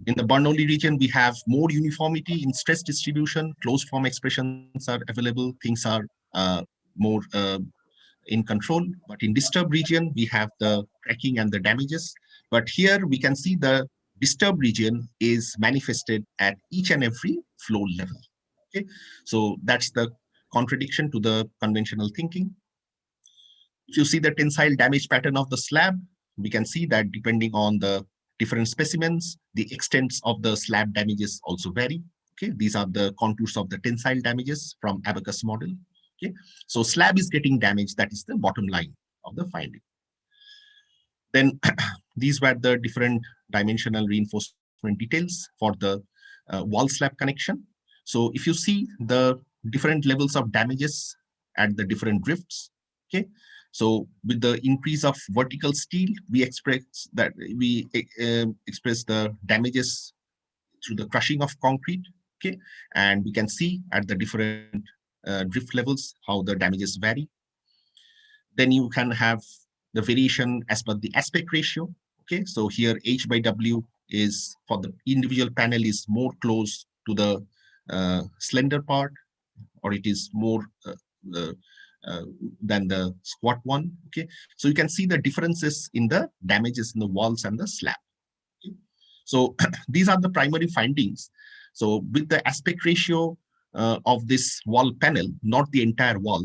in the Bernoulli region, we have more uniformity in stress distribution, closed form expressions are available, things are more in control. But in disturbed region, we have the cracking and the damages. But here we can see the disturbed region is manifested at each and every floor level. Okay, so that's the contradiction to the conventional thinking. If you see the tensile damage pattern of the slab, we can see that depending on the different specimens, the extents of the slab damages also vary. Okay, these are the contours of the tensile damages from Abacus model. Okay, so slab is getting damaged. That is the bottom line of the finding. Then these were the different dimensional reinforcement details for the wall slab connection. So if you see the different levels of damages at the different drifts, okay, so with the increase of vertical steel, we express that express the damages through the crushing of concrete, okay, and we can see at the different drift levels how the damages vary. Then you can have the variation as per the aspect ratio. Okay, so here H by W is for the individual panel is more close to the slender part, or it is more than the squat one. Okay, so you can see the differences in the damages in the walls and the slab. Okay? So these are the primary findings. So with the aspect ratio of this wall panel, not the entire wall.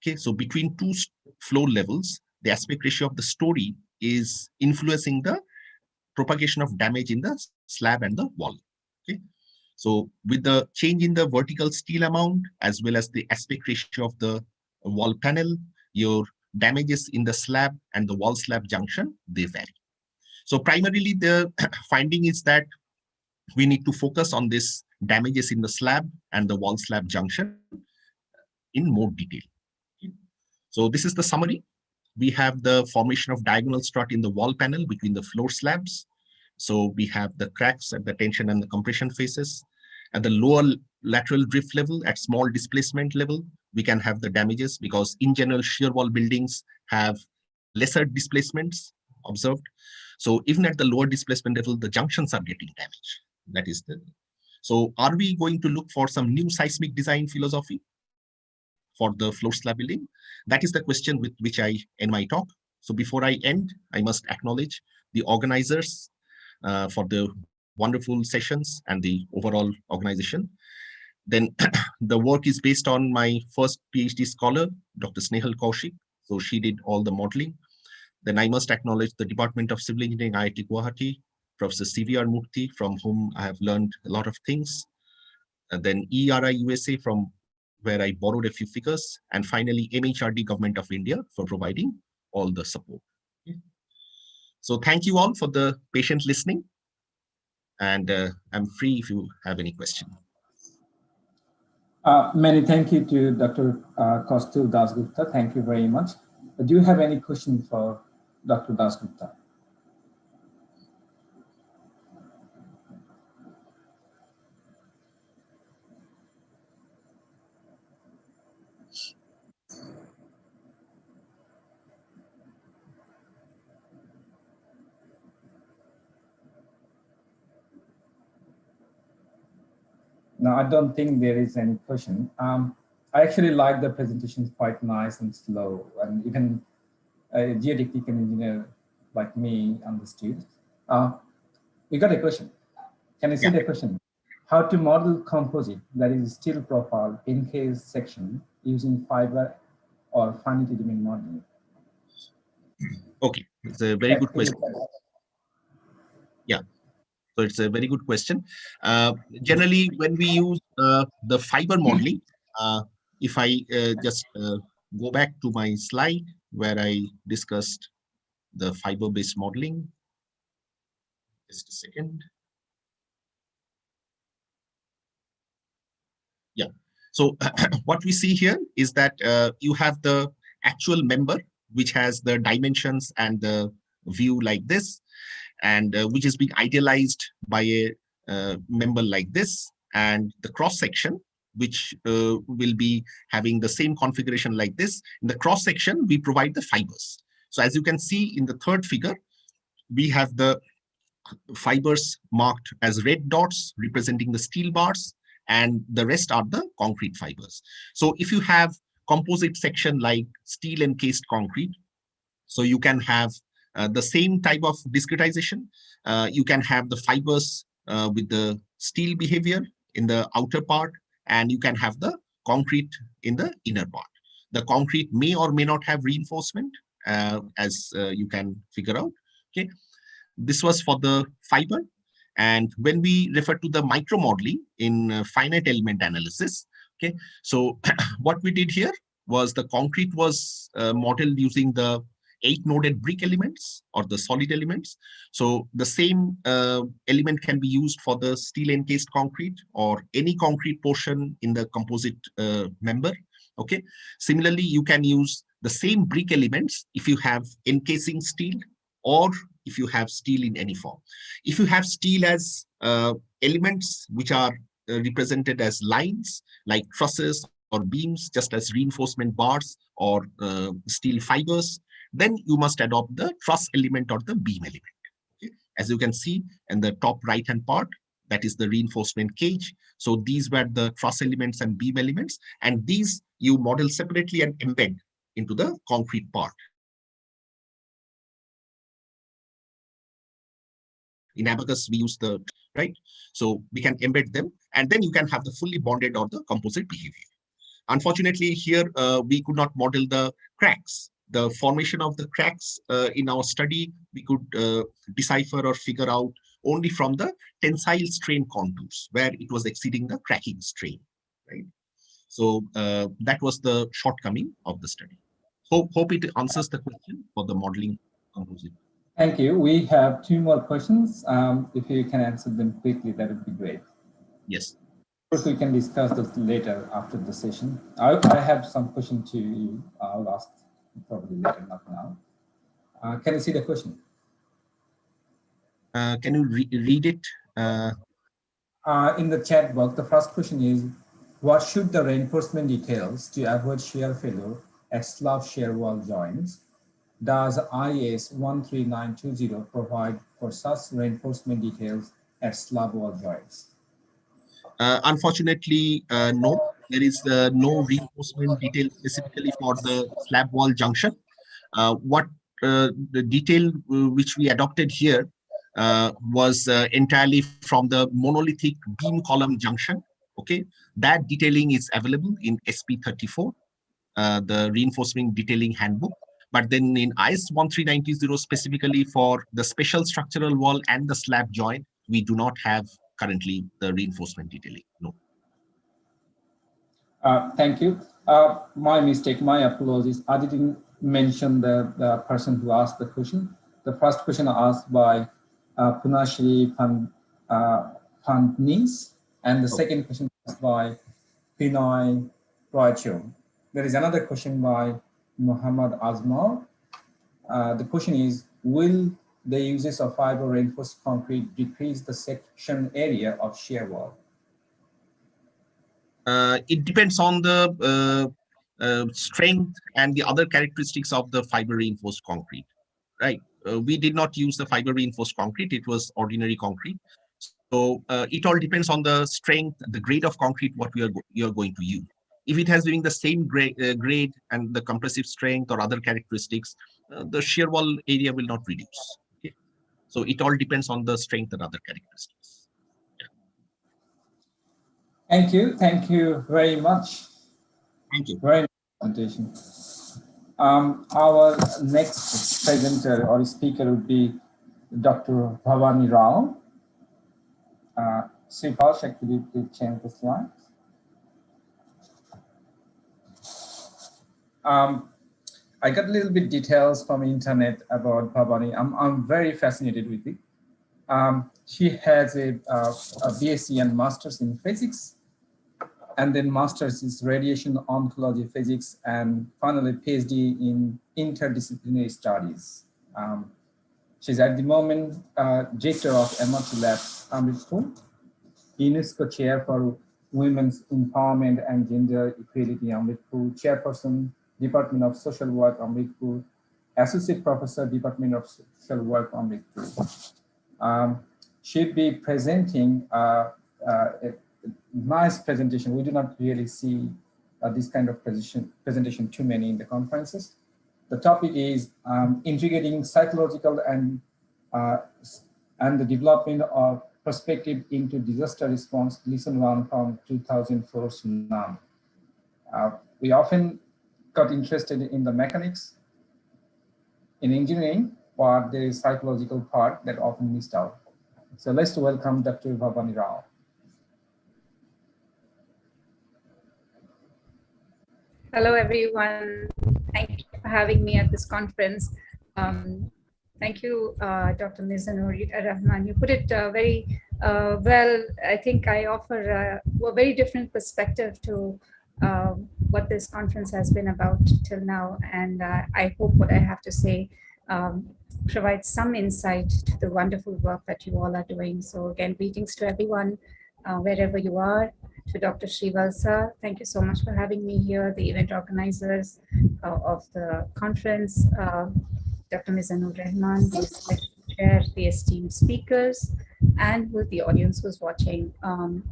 Okay, so between two floor levels, the aspect ratio of the story is influencing the propagation of damage in the slab and the wall. Okay, so with the change in the vertical steel amount as well as the aspect ratio of the wall panel, your damages in the slab and the wall slab junction, they vary. So primarily the finding is that we need to focus on this damages in the slab and the wall slab junction in more detail. So this is the summary. We have the formation of diagonal strut in the wall panel between the floor slabs. So we have the cracks at the tension and the compression faces. At the lower lateral drift level, at small displacement level, we can have the damages because in general shear wall buildings have lesser displacements observed. So even at the lower displacement level, the junctions are getting damaged. That is the. So are we going to look for some new seismic design philosophy for the floor slab building? That is the question with which I end my talk. So before I end, I must acknowledge the organizers for the wonderful sessions and the overall organization. Then the work is based on my first PhD scholar, Dr. Snehal Kaushik. So she did all the modeling. Then I must acknowledge the Department of Civil Engineering, IIT Guwahati, Professor CVR Murthy, from whom I have learned a lot of things. And then ERI USA, from where I borrowed a few figures. And finally, MHRD Government of India for providing all the support. Okay. So thank you all for the patient listening. And I'm free if you have any question. Many thank you to Dr. Kaustubh Dasgupta. Thank you very much. Do you have any questions for Dr. Dasgupta? No, I don't think there is any question. I actually like the presentation, quite nice and slow, and even a geotechnical engineer like me understood. We got a question. Can I see the question? How to model composite, that is steel profile encased section using fiber or finite element modeling? Okay, it's a very good question. Yeah, so it's a very good question. Generally, when we use the fiber modeling, if I just go back to my slide where I discussed the fiber-based modeling, just a second. Yeah, so what we see here is that you have the actual member, which has the dimensions and the view like this, and which is being idealized by a member like this, and the cross section, which will be having the same configuration like this. In the cross section, we provide the fibers. So as you can see in the third figure, we have the fibers marked as red dots representing the steel bars, and the rest are the concrete fibers. So if you have composite section like steel encased concrete, so you can have the same type of discretization. You can have the fibers with the steel behavior in the outer part, and you can have the concrete in the inner part. The concrete may or may not have reinforcement, as you can figure out. Okay, this was for the fiber. And when we refer to the micro modeling in finite element analysis, okay, so what we did here was the concrete was modeled using the 8-noded brick elements or the solid elements. So the same element can be used for the steel encased concrete or any concrete portion in the composite member. Okay. Similarly, you can use the same brick elements if you have encasing steel or if you have steel in any form. If you have steel as elements which are represented as lines like trusses or beams, just as reinforcement bars or steel fibers, then you must adopt the truss element or the beam element. Okay? As you can see in the top right hand part, that is the reinforcement cage. So these were the truss elements and beam elements, and these you model separately and embed into the concrete part. In Abacus, we use the, right? So we can embed them, and then you can have the fully bonded or the composite behavior. Unfortunately, here we could not model the cracks. The formation of the cracks in our study, we could decipher or figure out only from the tensile strain contours, where it was exceeding the cracking strain, right? So that was the shortcoming of the study. Hope it answers the question for the modeling composite. Thank you. We have 2 more questions. If you can answer them quickly, that would be great. Yes. Of course, we can discuss this later after the session. I have some question to you. I'll ask probably later, not now. Can you see the question? Can you read it? In the chat box, the first question is, what should the reinforcement details to avoid shear failure at slab shear wall joints? Does IS 13920 provide for such reinforcement details at slab wall joints? Unfortunately, no. There is no reinforcement detail specifically for the slab wall junction. What the detail which we adopted here was entirely from the monolithic beam column junction. Okay, that detailing is available in SP34, the reinforcement detailing handbook. But then in IS 13920 specifically for the special structural wall and the slab joint, we do not have currently the reinforcement detailing. No. Thank you. My mistake, my apologies. I didn't mention the person who asked the question. The first question asked by Punashri Pandnis, and the second question asked by Pinoy Roycho. There is another question by Muhammad Azmal. The question is, will the uses of fiber reinforced concrete decrease the section area of shear wall? It depends on the strength and the other characteristics of the fiber reinforced concrete, right? We did not use the fiber reinforced concrete. It was ordinary concrete. So it all depends on the strength, the grade of concrete what you're going to use. If it has been the same grade and the compressive strength or other characteristics, the shear wall area will not reduce. Okay? So it all depends on the strength and other characteristics. Yeah. Thank you very much. Thank you. Very nice presentation. Our next presenter or speaker would be Dr. Bhavani Rao. Sibash, could you please change the slide? I got a little bit details from internet about Bhavani. I'm very fascinated with it. She has a BSc and Masters in Physics, and then Masters in Radiation Oncology Physics, and finally PhD in Interdisciplinary Studies. She's at the moment Director of MRT Lab, Amritsar, UNESCO Chair for Women's Empowerment and Gender Equality, Amritsar, Chairperson, Department of Social Work, Amritsar, Associate Professor, Department of Social Work, Amritsar. She'll be presenting a nice presentation. We do not really see this kind of presentation too many in the conferences. The topic is integrating psychological and the development of perspective into disaster response, lesson learned from 2004 tsunami. We often got interested in the mechanics in engineering, but there is psychological part that often missed out. So let's welcome Dr. Bhavani Rao. Hello, everyone. Thank you for having me at this conference. Thank you, Dr. Mizanur Rahman. You put it very well. I think I offer a very different perspective to what this conference has been about till now. And I hope what I have to say provides some insight to the wonderful work that you all are doing. So again, greetings to everyone, wherever you are. To Dr. Srivalsa, thank you so much for having me here, the event organizers of the conference, Dr. Mizanur Rahman, the special chair, the esteemed speakers, and with the audience who's watching.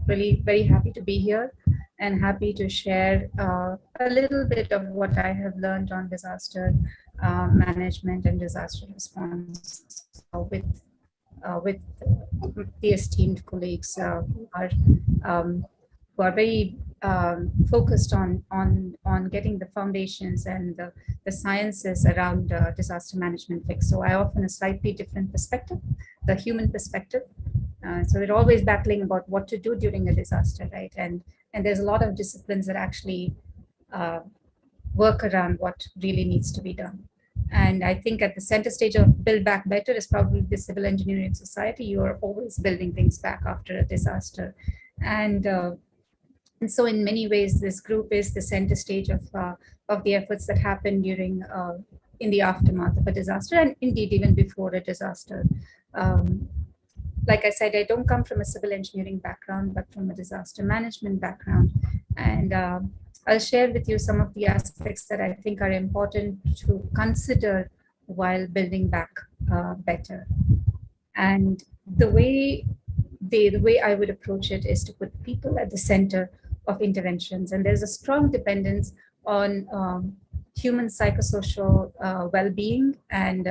Really very happy to be here and happy to share a little bit of what I have learned on disaster management and disaster response with the esteemed colleagues who are very focused on getting the foundations and the sciences around disaster management fixed. So I offer a slightly different perspective, the human perspective. So we're always battling about what to do during a disaster, right? And there's a lot of disciplines that actually work around what really needs to be done. And I think at the center stage of Build Back Better is probably the Civil Engineering Society. You are always building things back after a disaster. And so in many ways, this group is the center stage of the efforts that happen during, in the aftermath of a disaster, and indeed even before a disaster. Like I said, I don't come from a civil engineering background, but from a disaster management background. And I'll share with you some of the aspects that I think are important to consider while building back better. And the way I would approach it is to put people at the center of interventions. And there's a strong dependence on human psychosocial well-being and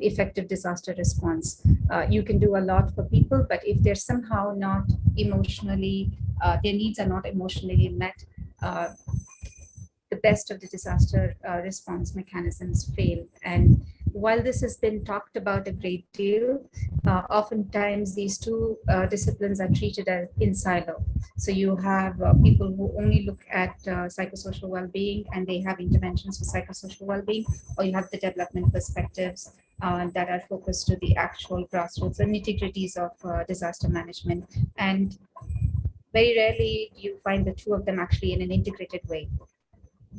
effective disaster response. You can do a lot for people, but if they're somehow not emotionally, their needs are not emotionally met, the best of the disaster response mechanisms fail. And while this has been talked about a great deal, oftentimes these two disciplines are treated as in silo. So you have people who only look at psychosocial well-being and they have interventions for psychosocial well-being, or you have the development perspectives that are focused to the actual grassroots and nitty-gritties of disaster management. And very rarely do you find the two of them actually in an integrated way.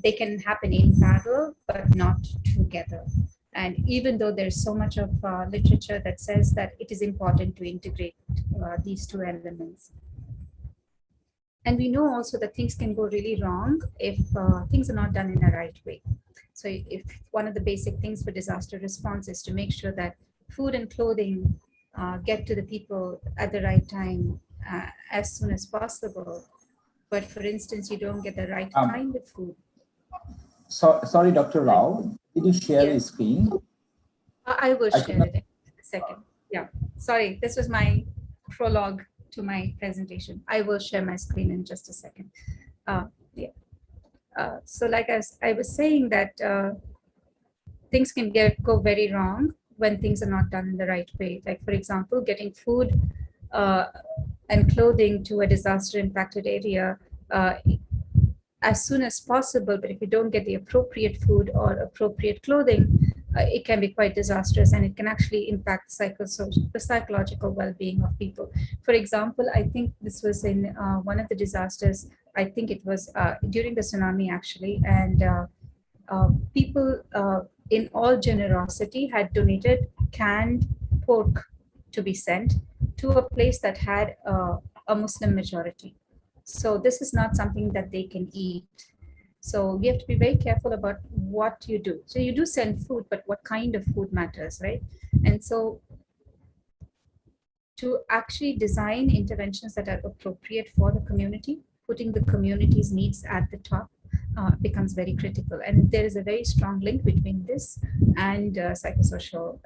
They can happen in parallel, but not together. And even though there's so much of literature that says that it is important to integrate these two elements. And we know also that things can go really wrong if things are not done in a right way. So if one of the basic things for disaster response is to make sure that food and clothing get to the people at the right time as soon as possible. But for instance, you don't get the right kind of food. Sorry, Dr. Rao, did you share your screen? I will share it in a second. Yeah, sorry, this was my prologue to my presentation. I will share my screen in just a second. So like I was saying that things can go very wrong when things are not done in the right way. Like, for example, getting food and clothing to a disaster impacted area as soon as possible. But if you don't get the appropriate food or appropriate clothing, it can be quite disastrous, and it can actually impact the psychological well-being of people. For example, I think this was in one of the disasters. I think it was during the tsunami, actually, and people in all generosity had donated canned pork to be sent to a place that had a Muslim majority. So this is not something that they can eat. So we have to be very careful about what you do. So you do send food, but what kind of food matters, right? And so to actually design interventions that are appropriate for the community, putting the community's needs at the top, becomes very critical. And there is a very strong link between this and psychosocial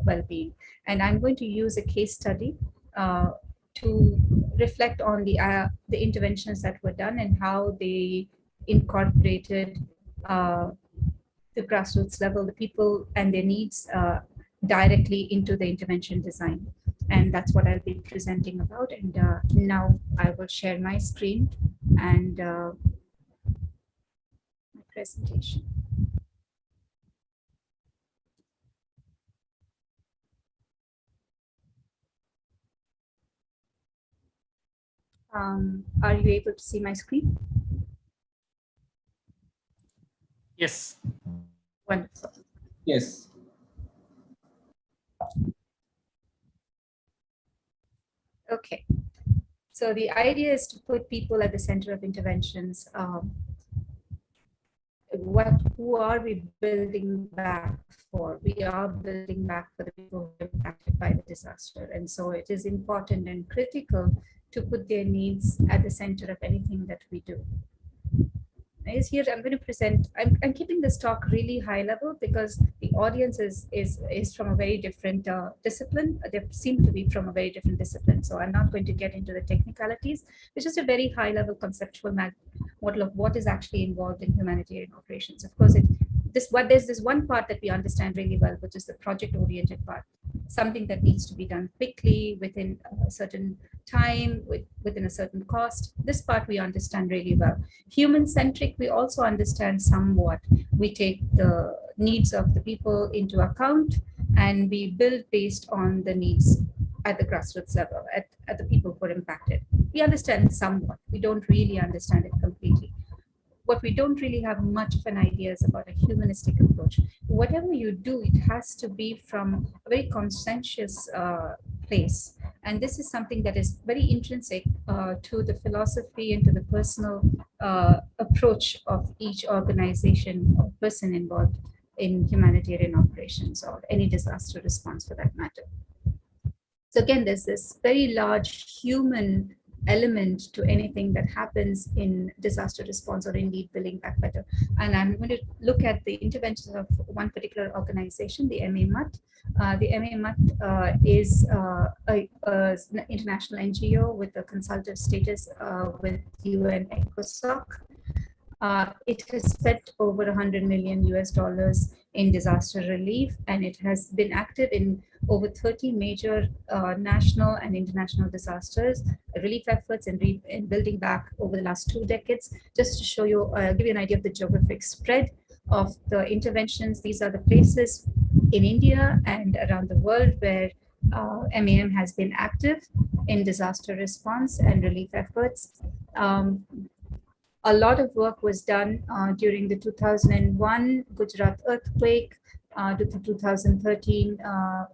well-being. And I'm going to use a case study to reflect on the interventions that were done and how they incorporated the grassroots level, the people and their needs directly into the intervention design. And that's what I'll be presenting about. And now I will share my screen and my presentation. Are you able to see my screen? Yes. Wonderful. Yes. Okay. So the idea is to put people at the center of interventions. Who are we building back for? We are building back for the people who were impacted by the disaster. And so it is important and critical to put their needs at the center of anything that we do. Here I'm going to present, I'm keeping this talk really high level because the audience is from a very different discipline. They seem to be from a very different discipline. So I'm not going to get into the technicalities. It's just a very high level conceptual model of what is actually involved in humanitarian operations. Of course, there's this one part that we understand really well, which is the project-oriented part, something that needs to be done quickly within a certain time, within a certain cost. This part we understand really well. Human-centric, we also understand somewhat. We take the needs of the people into account and we build based on the needs at the grassroots level, at the people who are impacted. We understand somewhat. We don't really understand it completely. What we don't really have much of an idea is about a humanistic approach. Whatever you do, it has to be from a very conscientious place. And this is something that is very intrinsic to the philosophy and to the personal approach of each organization or person involved in humanitarian operations or any disaster response for that matter. So again, there's this very large human element to anything that happens in disaster response or indeed building back better. And I'm going to look at the interventions of one particular organization, the MAMUT. The MAMUT is an international NGO with a consultative status with UN ECOSOC. It has spent over $100 million in disaster relief, and it has been active in over 30 major national and international disasters relief efforts and building back over the last 2 decades. Just to show you, give you an idea of the geographic spread of the interventions. These are the places in India and around the world where MAM has been active in disaster response and relief efforts. A lot of work was done during the 2001 Gujarat earthquake, the 2013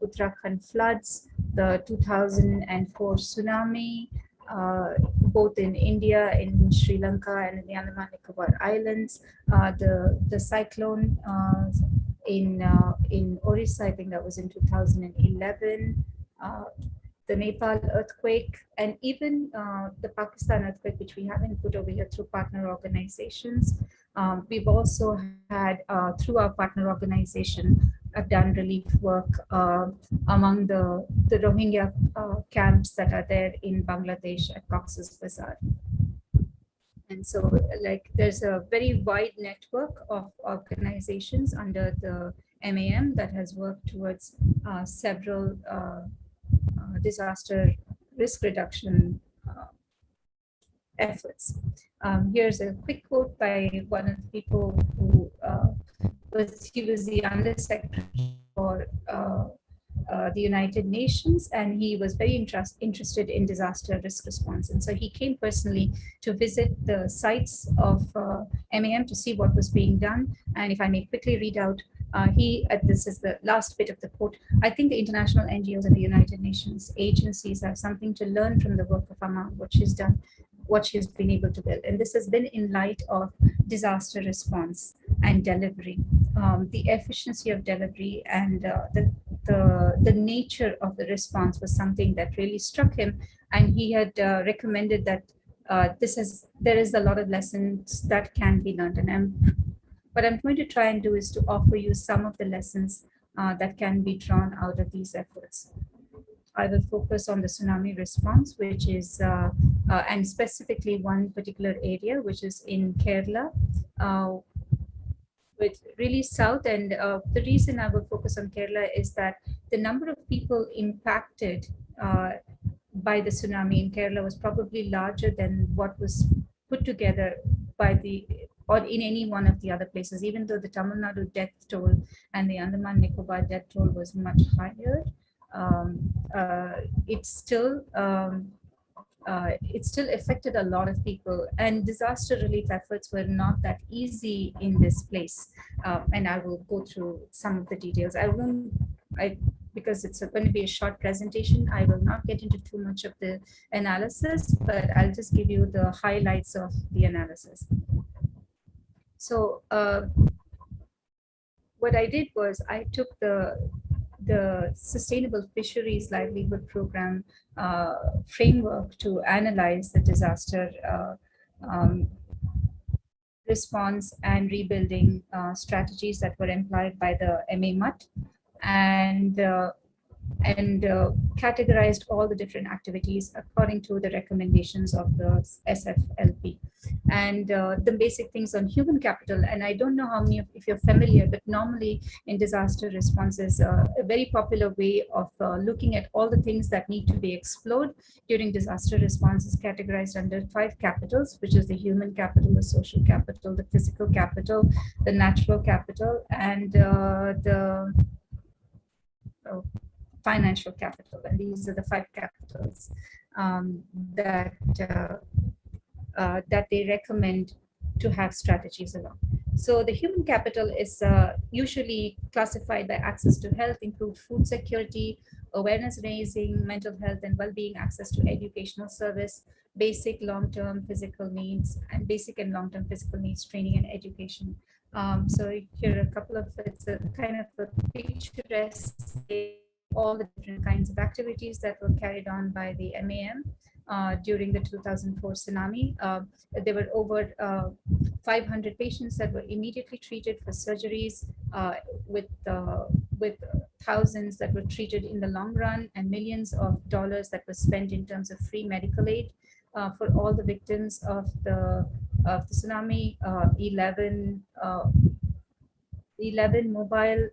Uttarakhand floods, the 2004 tsunami, both in India, in Sri Lanka, and in the Andaman Nicobar Islands, the cyclone in Orissa, I think that was in 2011, the Nepal earthquake, and even the Pakistan earthquake, which we haven't put over here through partner organizations. We've also had, through our partner organization, done relief work among the Rohingya camps that are there in Bangladesh at Cox's Bazar. And so, like, there's a very wide network of organizations under the MAM that has worked towards several disaster risk reduction efforts. Here's a quick quote by one of the people who was the undersecretary for the United Nations, and he was very interested in disaster risk response. And so he came personally to visit the sites of MAM to see what was being done. And if I may quickly read out, this is the last bit of the quote. I think the international NGOs and the United Nations agencies have something to learn from the work of Amma, what she's done, what she's been able to build. And this has been in light of disaster response and delivery, the efficiency of delivery, and the nature of the response was something that really struck him. And he had recommended that there is a lot of lessons that can be learned. And what I'm going to try and do is to offer you some of the lessons that can be drawn out of these efforts. I will focus on the tsunami response, which is, and specifically one particular area, which is in Kerala, with really south. And the reason I will focus on Kerala is that the number of people impacted by the tsunami in Kerala was probably larger than what was put together by or in any one of the other places, even though the Tamil Nadu death toll and the Andaman Nicobar death toll was much higher. It still affected a lot of people, and disaster relief efforts were not that easy in this place. And I will go through some of the details. Because it's going to be a short presentation, I will not get into too much of the analysis, but I'll just give you the highlights of the analysis. So what I did was I took the Sustainable Fisheries Livelihood Program framework to analyze the disaster response and rebuilding strategies that were employed by the MAMUT, and categorized all the different activities according to the recommendations of the SFLP. And the basic things on human capital, and I don't know how many of if you're familiar, but normally in disaster response is a very popular way of looking at all the things that need to be explored during disaster response is categorized under 5 capitals, which is the human capital, the social capital, the physical capital, the natural capital, and the financial capital. And these are the 5 capitals that they recommend to have strategies along. So the human capital is usually classified by access to health, include food security, awareness raising, mental health and well-being, access to educational service, basic long-term physical needs, and basic and long-term physical needs, training and education. So here are a couple of, it's a kind of a picturesque, all the different kinds of activities that were carried on by the MAM during the 2004 tsunami. There were over 500 patients that were immediately treated for surgeries, with thousands that were treated in the long run, and millions of dollars that were spent in terms of free medical aid for all the victims of the tsunami. 11 mobile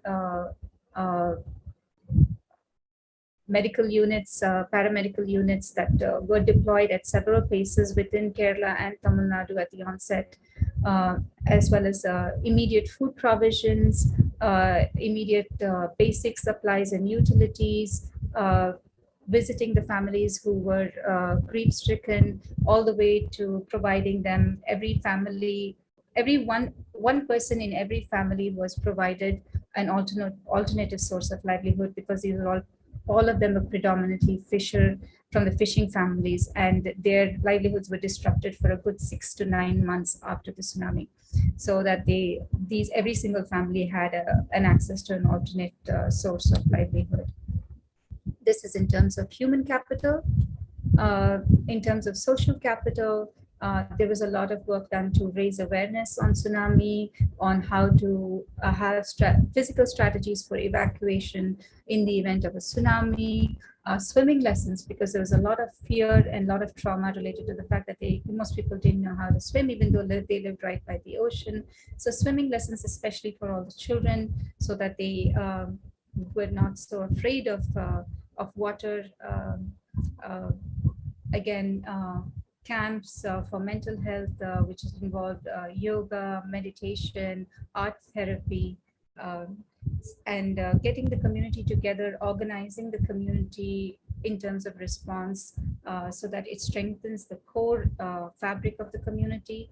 medical units, paramedical units that were deployed at several places within Kerala and Tamil Nadu at the onset, as well as immediate food provisions, immediate basic supplies and utilities, visiting the families who were grief-stricken, all the way to providing them one person in every family was provided an alternative source of livelihood, because these are all of them were predominantly from the fishing families, and their livelihoods were disrupted for a good 6 to 9 months after the tsunami, so that every single family had an access to an alternate source of livelihood. This is in terms of human capital. In terms of social capital, there was a lot of work done to raise awareness on tsunami, on how to have physical strategies for evacuation in the event of a tsunami, swimming lessons, because there was a lot of fear and a lot of trauma related to the fact that most people didn't know how to swim, even though they lived right by the ocean. So swimming lessons, especially for all the children, so that they were not so afraid of water. Again, camps for mental health, which is involved yoga, meditation, art therapy, and getting the community together, organizing the community in terms of response, so that it strengthens the core fabric of the community,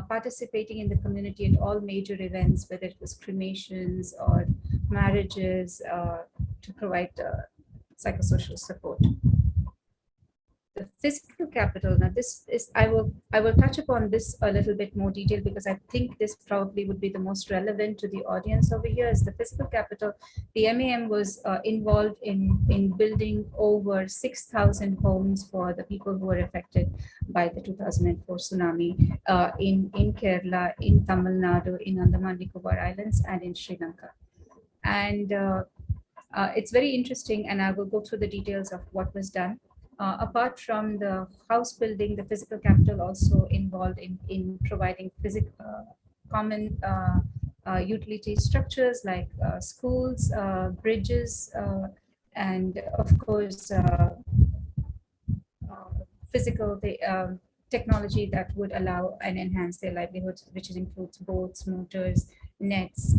participating in the community at all major events, whether it was cremations or marriages, to provide psychosocial support. The physical capital. Now, this is I will touch upon this a little bit more detail, because I think this probably would be the most relevant to the audience over here. Is the physical capital. The MAM was involved in building over 6,000 homes for the people who were affected by the 2004 tsunami in Kerala, in Tamil Nadu, in Andaman Nicobar Islands, and in Sri Lanka. And it's very interesting, and I will go through the details of what was done. Apart from the house building, the physical capital also involved in providing common utility structures like schools, bridges, and of course, physical technology that would allow and enhance their livelihoods, which includes boats, motors, nets,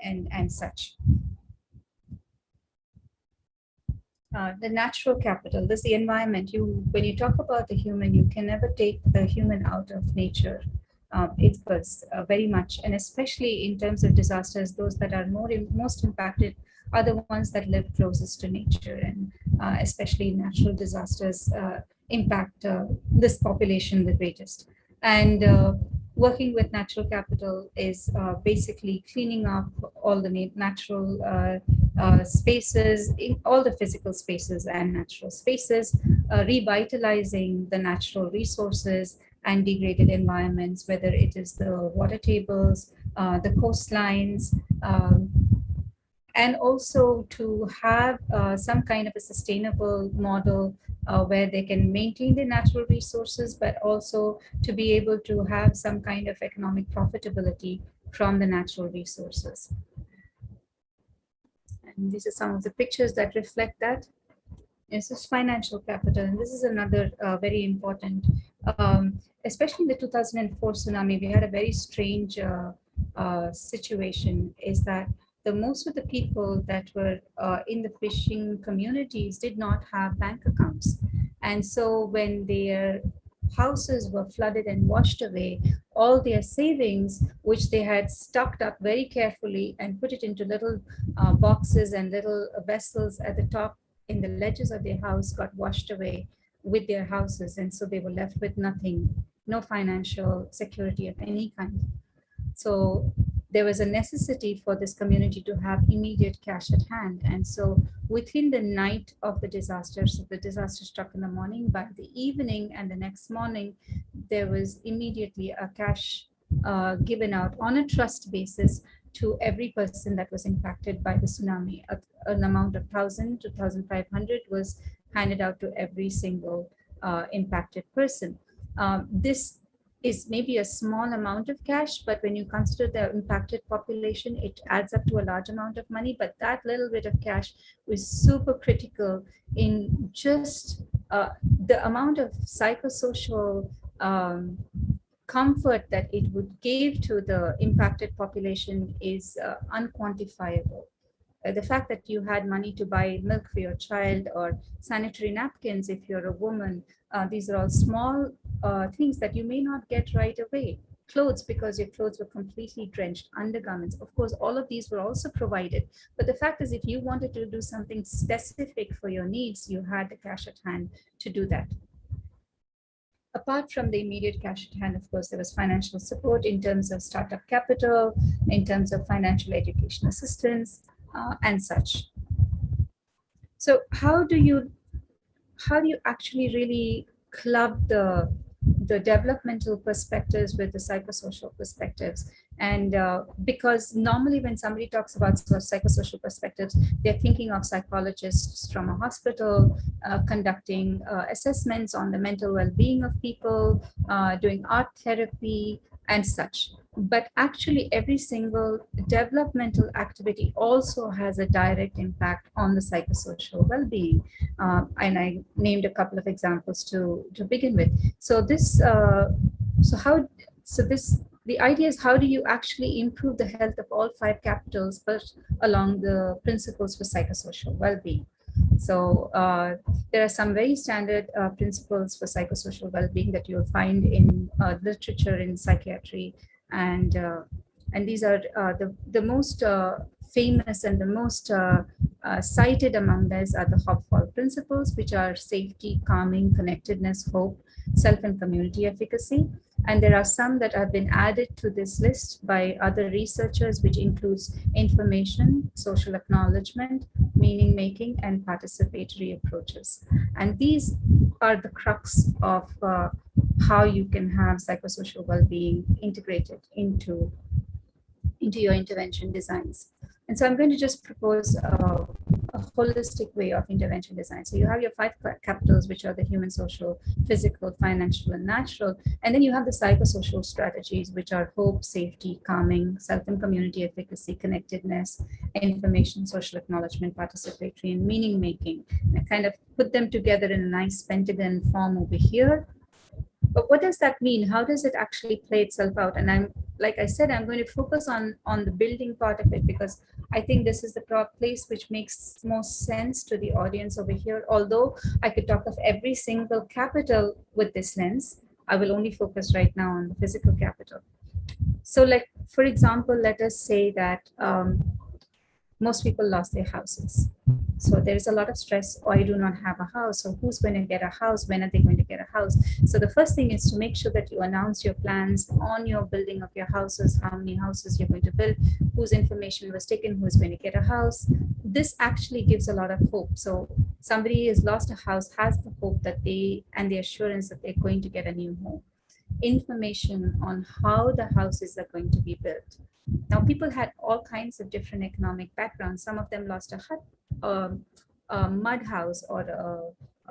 and such. The natural capital, this is the environment. When you talk about the human, you can never take the human out of nature. It was very much, and especially in terms of disasters, those that are most impacted are the ones that live closest to nature, and especially natural disasters impact this population the greatest. And working with natural capital is basically cleaning up all the natural spaces, all the physical spaces and natural spaces, revitalizing the natural resources and degraded environments, whether it is the water tables, the coastlines, and also to have some kind of a sustainable model where they can maintain their natural resources, but also to be able to have some kind of economic profitability from the natural resources. And these are some of the pictures that reflect that. This is financial capital, and this is another very important, especially in the 2004 tsunami, we had a very strange situation, is that most of the people that were in the fishing communities did not have bank accounts. And so when their houses were flooded and washed away, all their savings, which they had stocked up very carefully and put it into little boxes and little vessels at the top in the ledges of their house, got washed away with their houses. And so they were left with nothing, no financial security of any kind. So there was a necessity for this community to have immediate cash at hand. And so within the night of the disaster, so the disaster struck in the morning, by the evening and the next morning, there was immediately a cash given out on a trust basis to every person that was impacted by the tsunami. An amount of 1,000 to 1,500 was handed out to every single impacted person. This is maybe a small amount of cash, but when you consider the impacted population, it adds up to a large amount of money. But that little bit of cash was super critical in just the amount of psychosocial comfort that it would give to the impacted population is unquantifiable. The fact that you had money to buy milk for your child or sanitary napkins if you're a woman, these are all small things that you may not get right away. Clothes, because your clothes were completely drenched, undergarments. Of course, all of these were also provided. But the fact is, if you wanted to do something specific for your needs, you had the cash at hand to do that. Apart from the immediate cash at hand, of course, there was financial support in terms of startup capital, in terms of financial education assistance, and such. So how do you actually really club the developmental perspectives with the psychosocial perspectives? And because normally when somebody talks about psychosocial perspectives, they're thinking of psychologists from a hospital conducting assessments on the mental well-being of people, doing art therapy and such. But actually every single developmental activity also has a direct impact on the psychosocial well-being. And I named a couple of examples to begin with. So the idea is, how do you actually improve the health of all 5 capitals, but along the principles for psychosocial well-being? So there are some very standard principles for psychosocial well-being that you'll find in literature in psychiatry, and these are the most famous and the most cited among these are the Hopfall principles, which are safety, calming, connectedness, hope, self and community efficacy. And there are some that have been added to this list by other researchers, which includes information, social acknowledgement, meaning making, and participatory approaches. And these are the crux of how you can have psychosocial well-being integrated into your intervention designs. And so I'm going to just propose a holistic way of intervention design. So you have your 5 capitals, which are the human, social, physical, financial, and natural. And then you have the psychosocial strategies, which are hope, safety, calming, self and community efficacy, connectedness, information, social acknowledgement, participatory, and meaning making. And I kind of put them together in a nice pentagon form over here. But what does that mean? How does it actually play itself out? And like I said, I'm going to focus on the building part of it, because I think this is the place which makes most sense to the audience over here. Although I could talk of every single capital with this lens, I will only focus right now on the physical capital. So like, for example, let us say that most people lost their houses. So there's a lot of stress. Oh, I do not have a house. So who's going to get a house? When are they going to get a house? So the first thing is to make sure that you announce your plans on your building of your houses, how many houses you're going to build, whose information was taken, who's going to get a house. This actually gives a lot of hope. So somebody has lost a house, has the hope that and the assurance that they're going to get a new home. Information on how the houses are going to be built. Now, people had all kinds of different economic backgrounds. Some of them lost a hut, a mud house, or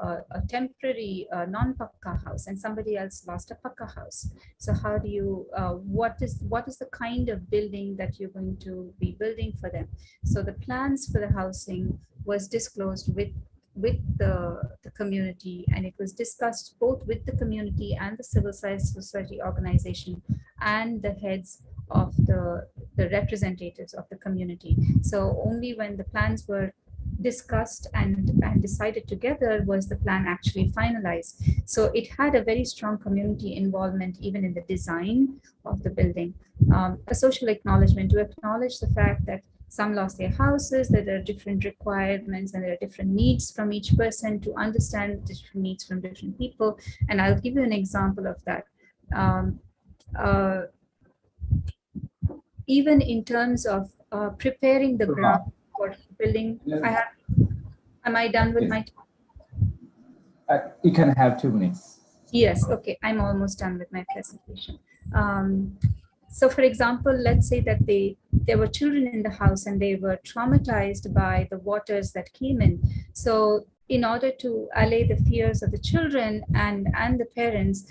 a temporary non-pakka house, and somebody else lost a pakka house. So how do you, what is the kind of building that you're going to be building for them? So the plans for the housing was disclosed with the community, and it was discussed both with the community and the civil society organization and the heads of the representatives of the community. So only when the plans were discussed and decided together was the plan actually finalized. So it had a very strong community involvement even in the design of the building. A social acknowledgement to acknowledge the fact that some lost their houses, that there are different requirements and there are different needs from each person, to understand different needs from different people. And I'll give you an example of that. Even in terms of preparing the ground for building, am I done with my time? You can have 2 minutes. Yes, okay, I'm almost done with my presentation. So for example, let's say that there were children in the house and they were traumatized by the waters that came in. So in order to allay the fears of the children and the parents,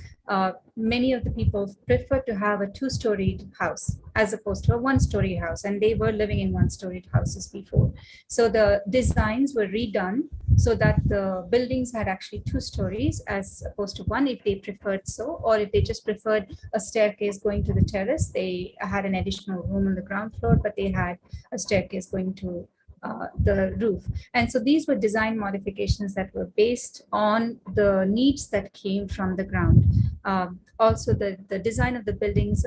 many of the people prefer to have a 2-storied house as opposed to a 1-story house, and they were living in 1-storied houses before. So the designs were redone so that the buildings had actually 2 stories as opposed to 1 if they preferred so, or if they just preferred a staircase going to the terrace, they had an additional room on the ground floor, but they had a staircase going to the roof. And so these were design modifications that were based on the needs that came from the ground. Also, the design of the buildings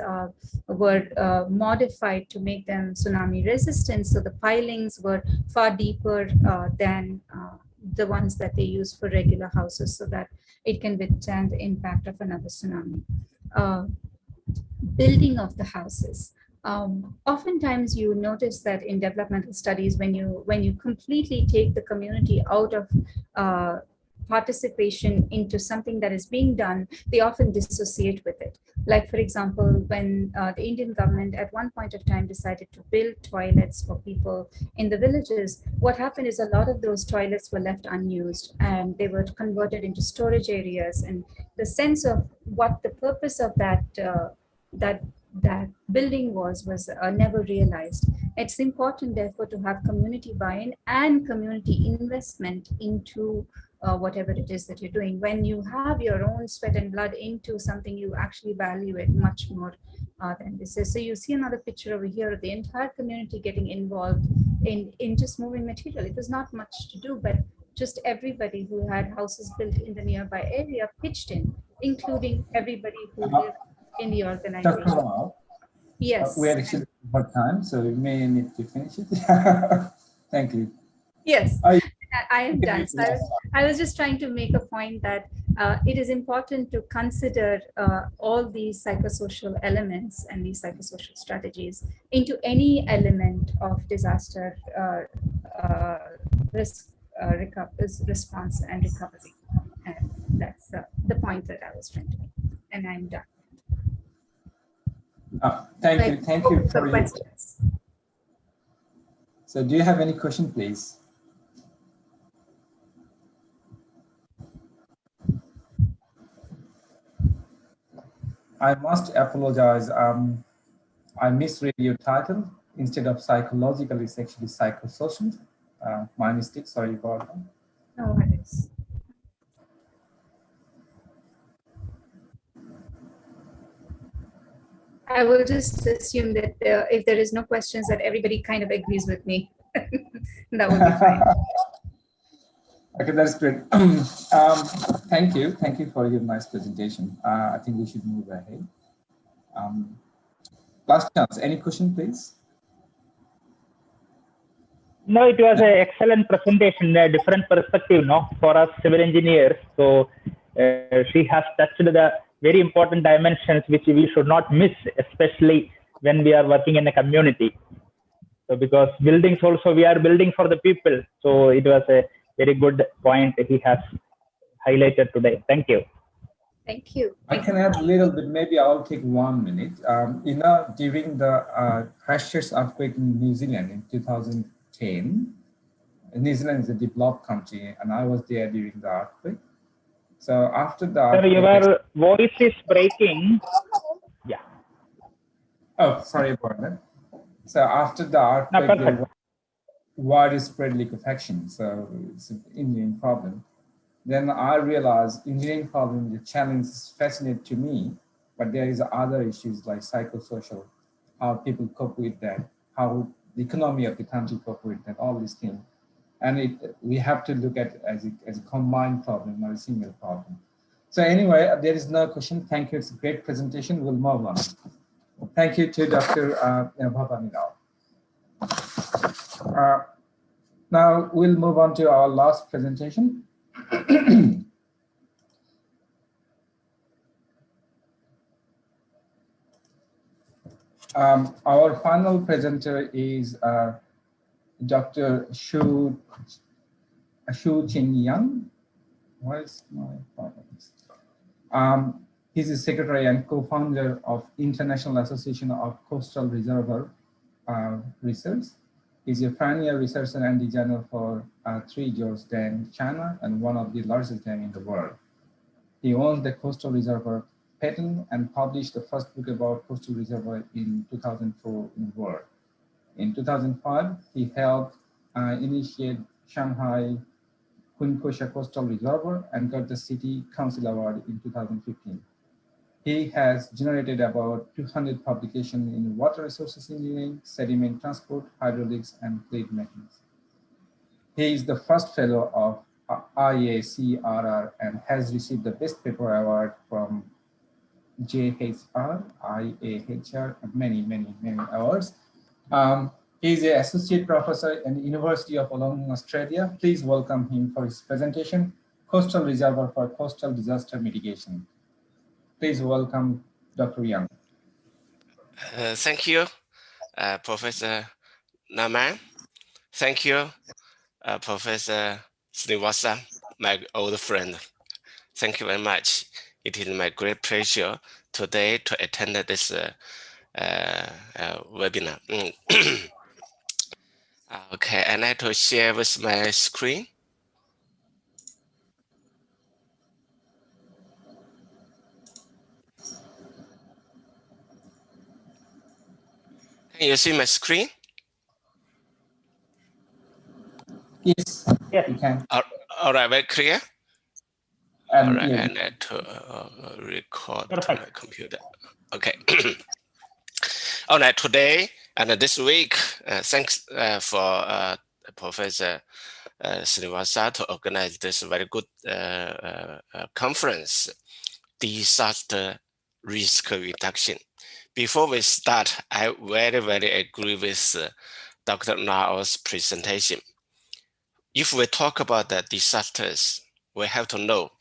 were modified to make them tsunami resistant. So the pilings were far deeper than the ones that they use for regular houses, so that it can withstand the impact of another tsunami. Building of the houses. Oftentimes you notice that in developmental studies, when you completely take the community out of participation into something that is being done, they often dissociate with it. Like, for example, when the Indian government at one point of time decided to build toilets for people in the villages, what happened is a lot of those toilets were left unused and they were converted into storage areas. And the sense of what the purpose of that building was never realized. It's important, therefore, to have community buy-in and community investment into whatever it is that you're doing. When you have your own sweat and blood into something, you actually value it much more than this is. So you see another picture over here of the entire community getting involved in just moving material. It was not much to do, but just everybody who had houses built in the nearby area pitched in, including everybody who lived in the organization. Dr. Rao, yes. We are actually over time, so we may need to finish it. Thank you. Yes, I am done. So I was just trying to make a point that it is important to consider all these psychosocial elements and these psychosocial strategies into any element of disaster risk response and recovery. And that's the point that I was trying to make. And I'm done. Thank you for your questions. So do you have any question, please? I must apologize. I misread your title. Instead of psychological, it's actually psychosocial. My mistake, sorry about that. No worries. I will just assume that if there is no questions, that everybody kind of agrees with me. That would be fine. Okay, that's great. Thank you for your nice presentation. I think we should move ahead. Last chance, any question, please? No, it was an excellent presentation, a different perspective, no, for us civil engineers. So she has touched the very important dimensions which we should not miss, especially when we are working in a community. So because buildings also, we are building for the people. So it was a very good point he has highlighted today. Thank you. Thank you. I can add a little bit, maybe I'll take 1 minute. During the Christchurch earthquake in New Zealand in 2010, New Zealand is a developed country, and I was there during the earthquake. So after the earthquake, your voice is breaking. Yeah. Oh, sorry about that. So after the earthquake, there was widespread liquefaction. So it's an engineering problem. Then I realized engineering problem, the challenge is fascinating to me, but there is other issues like psychosocial, how people cope with that, how the economy of the country cope with that, all these things. And we have to look at it as a combined problem, not a single problem. So anyway, there is no question. Thank you. It's a great presentation. We'll move on. Thank you to Dr. Bhavani Rao. Now we'll move on to our last presentation. Our final presenter is Dr. Shu Ching Yang. What is my problems? He's the secretary and co-founder of International Association of Coastal Reservoir Research. He's a pioneer researcher and designer for 3 George Dam, China, and one of the largest dams in the world. He owns the coastal reservoir patent and published the first book about coastal reservoir in 2004 in the world. In 2005, he helped initiate Shanghai Kunkosha Coastal Reservoir and got the City Council Award in 2015. He has generated about 200 publications in water resources engineering, sediment transport, hydraulics, and fluid mechanics. He is the first fellow of IACRR and has received the Best Paper Award from JHR, IAHR, and many awards. He is an associate professor in the University of Wollongong, Australia. Please welcome him for his presentation, Coastal Reservoir for Coastal Disaster Mitigation. Please welcome Dr. Yang. Thank you. Professor Naman. Thank you, Professor Srinivasa, my old friend. Thank you very much. It is my great pleasure today to attend this webinar. Okay, I'd like to share with my screen. Can you see my screen? Yes, Yes. you can. All right, very clear? All right, Yeah. and I to record to Perfect. my computer. Okay. All right, today and this week, thanks for Professor Srinivasa to organize this very good conference, disaster risk reduction. Before we start, I very agree with Dr. Nao's presentation. If we talk about the disasters, we have to know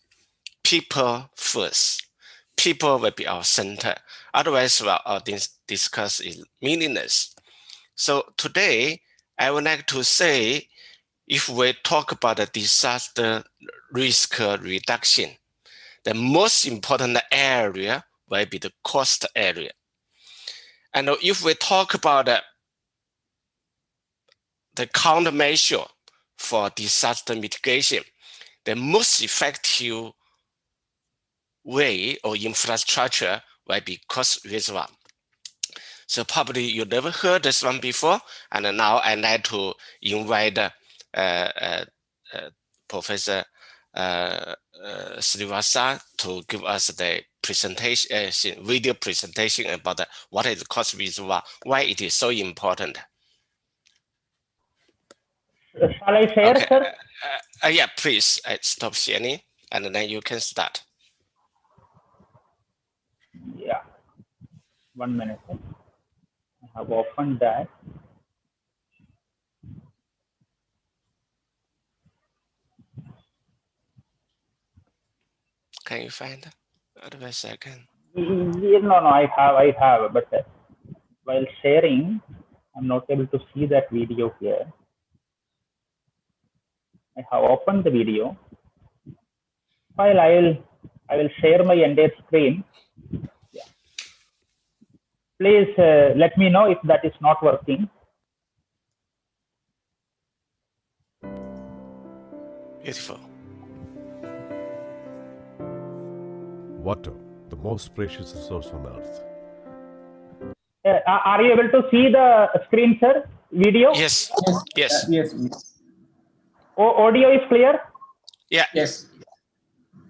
people first. People will be our center. Otherwise, our discuss is meaningless. So today, I would like to say, if we talk about the disaster risk reduction, the most important area will be the cost area. And if we talk about the countermeasure for disaster mitigation, the most effective way or infrastructure will be cost reservoir. So probably you never heard this one before, and now I'd like to invite Professor Srinivasa to give us the presentation, video presentation about what is cost reservoir, why it is so important. Shall I share, Okay. sir? Yeah, please stop sharing, and then you can start. Yeah. 1 minute. I have opened that. Can you find it? Otherwise, I can. No, I have, but while sharing, I'm not able to see that video here. I have opened the video. While I will share my entire screen. Yeah. Please let me know if that is not working. Beautiful. Water, the most precious resource on earth. Are you able to see the screen, sir? Video? Yes. Yes. Yes. Yes. Audio is clear? Yeah. Yes.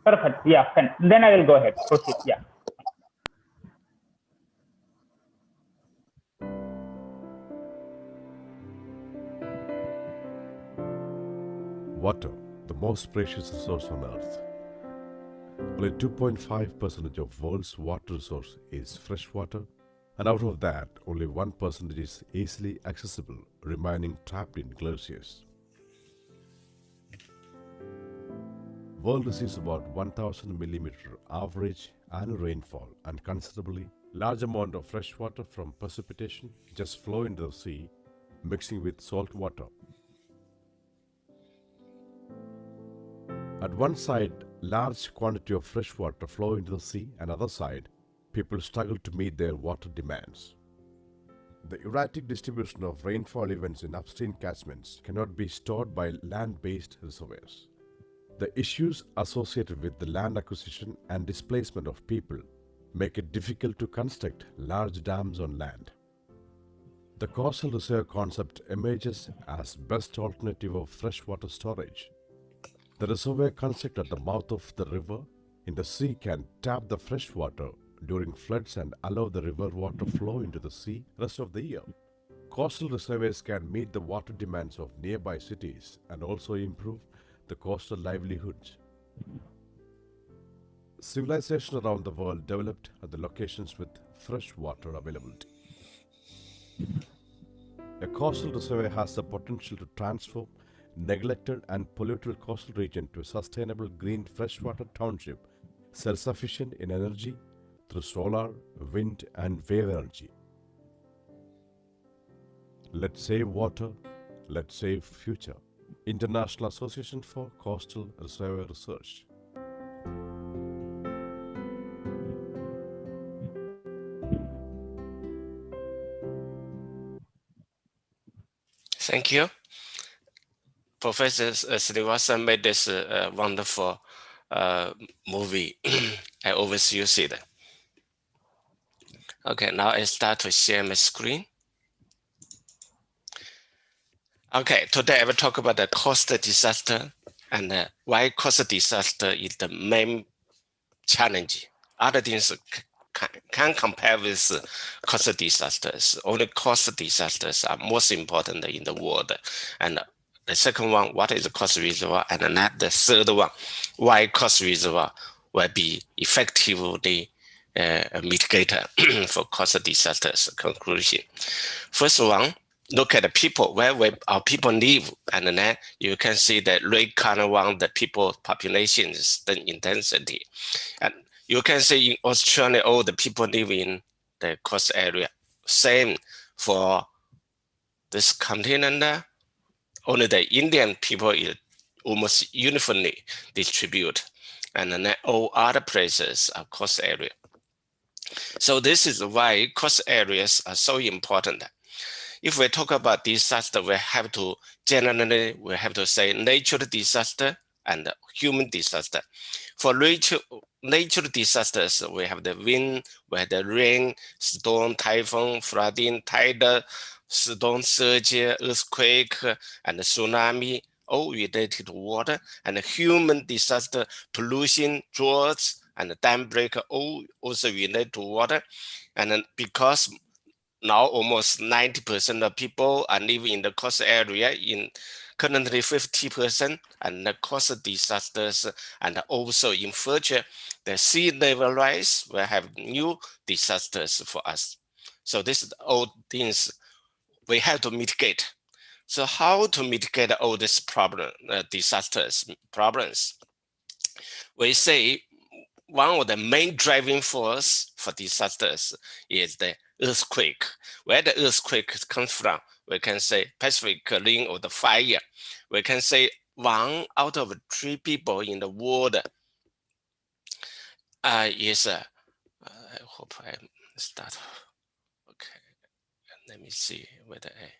Perfect. Yeah. Then I will go ahead. Proceed. Yeah. Water, the most precious resource on earth. Only 2.5% of world's water resource is fresh water, and out of that, only 1% is easily accessible, remaining trapped in glaciers. World receives about 1000 millimeter average annual rainfall, and considerably large amount of fresh water from precipitation just flow into the sea, mixing with salt water. At one side, large quantity of fresh water flow into the sea, and other side, people struggle to meet their water demands. The erratic distribution of rainfall events in upstream catchments cannot be stored by land-based reservoirs. The issues associated with the land acquisition and displacement of people make it difficult to construct large dams on land. The coastal reservoir concept emerges as best alternative of freshwater storage. The reservoir constructed at the mouth of the river in the sea can tap the fresh water during floods and allow the river water flow into the sea rest of the year. Coastal reservoirs can meet the water demands of nearby cities and also improve the coastal livelihoods. Civilization around the world developed at the locations with fresh water availability. A coastal reservoir has the potential to transform neglected and polluted coastal region to a sustainable green freshwater township, self-sufficient in energy through solar, wind, and wave energy. Let's save water. Let's save future. International Association for Coastal Reservoir Research. Thank you. Professor Srivastava made this wonderful movie. I always use it. Okay, now I start to share my screen. Okay, today I will talk about the coastal disaster and why coastal disaster is the main challenge. Other things can compare with coastal disasters. Only coastal disasters are most important in the world. And the second one, what is the coastal reservoir? And then the third one, why coastal reservoir will be effectively mitigator for coastal disasters. Conclusion. First one, look at the people, where our people live, and then you can see the red color one, the people population is the intensity. And you can see in Australia, all the people live in the coast area. Same for this continent. Only the Indian people is almost uniformly distributed, and then all other places are coast area. So this is why coast areas are so important. If we talk about disaster, we have to say natural disaster and human disaster. For natural disasters, we have the wind, we have the rain, storm, typhoon, flooding, tidal, storm surge, earthquake, and tsunami, all related to water. And human disaster, pollution, droughts, and dam break, all also related to water. And then because now almost 90% of people are living in the coast area, in currently 50%, and the coastal disasters, and also in future, the sea level rise will have new disasters for us. So this is all things we have to mitigate. So how to mitigate all these problems? We say one of the main driving force for disasters is the earthquake. Where the earthquake comes from, we can say Pacific Ring or the fire. We can say 1 out of 3 people in the world is, I hope I start. Okay, let me see whether I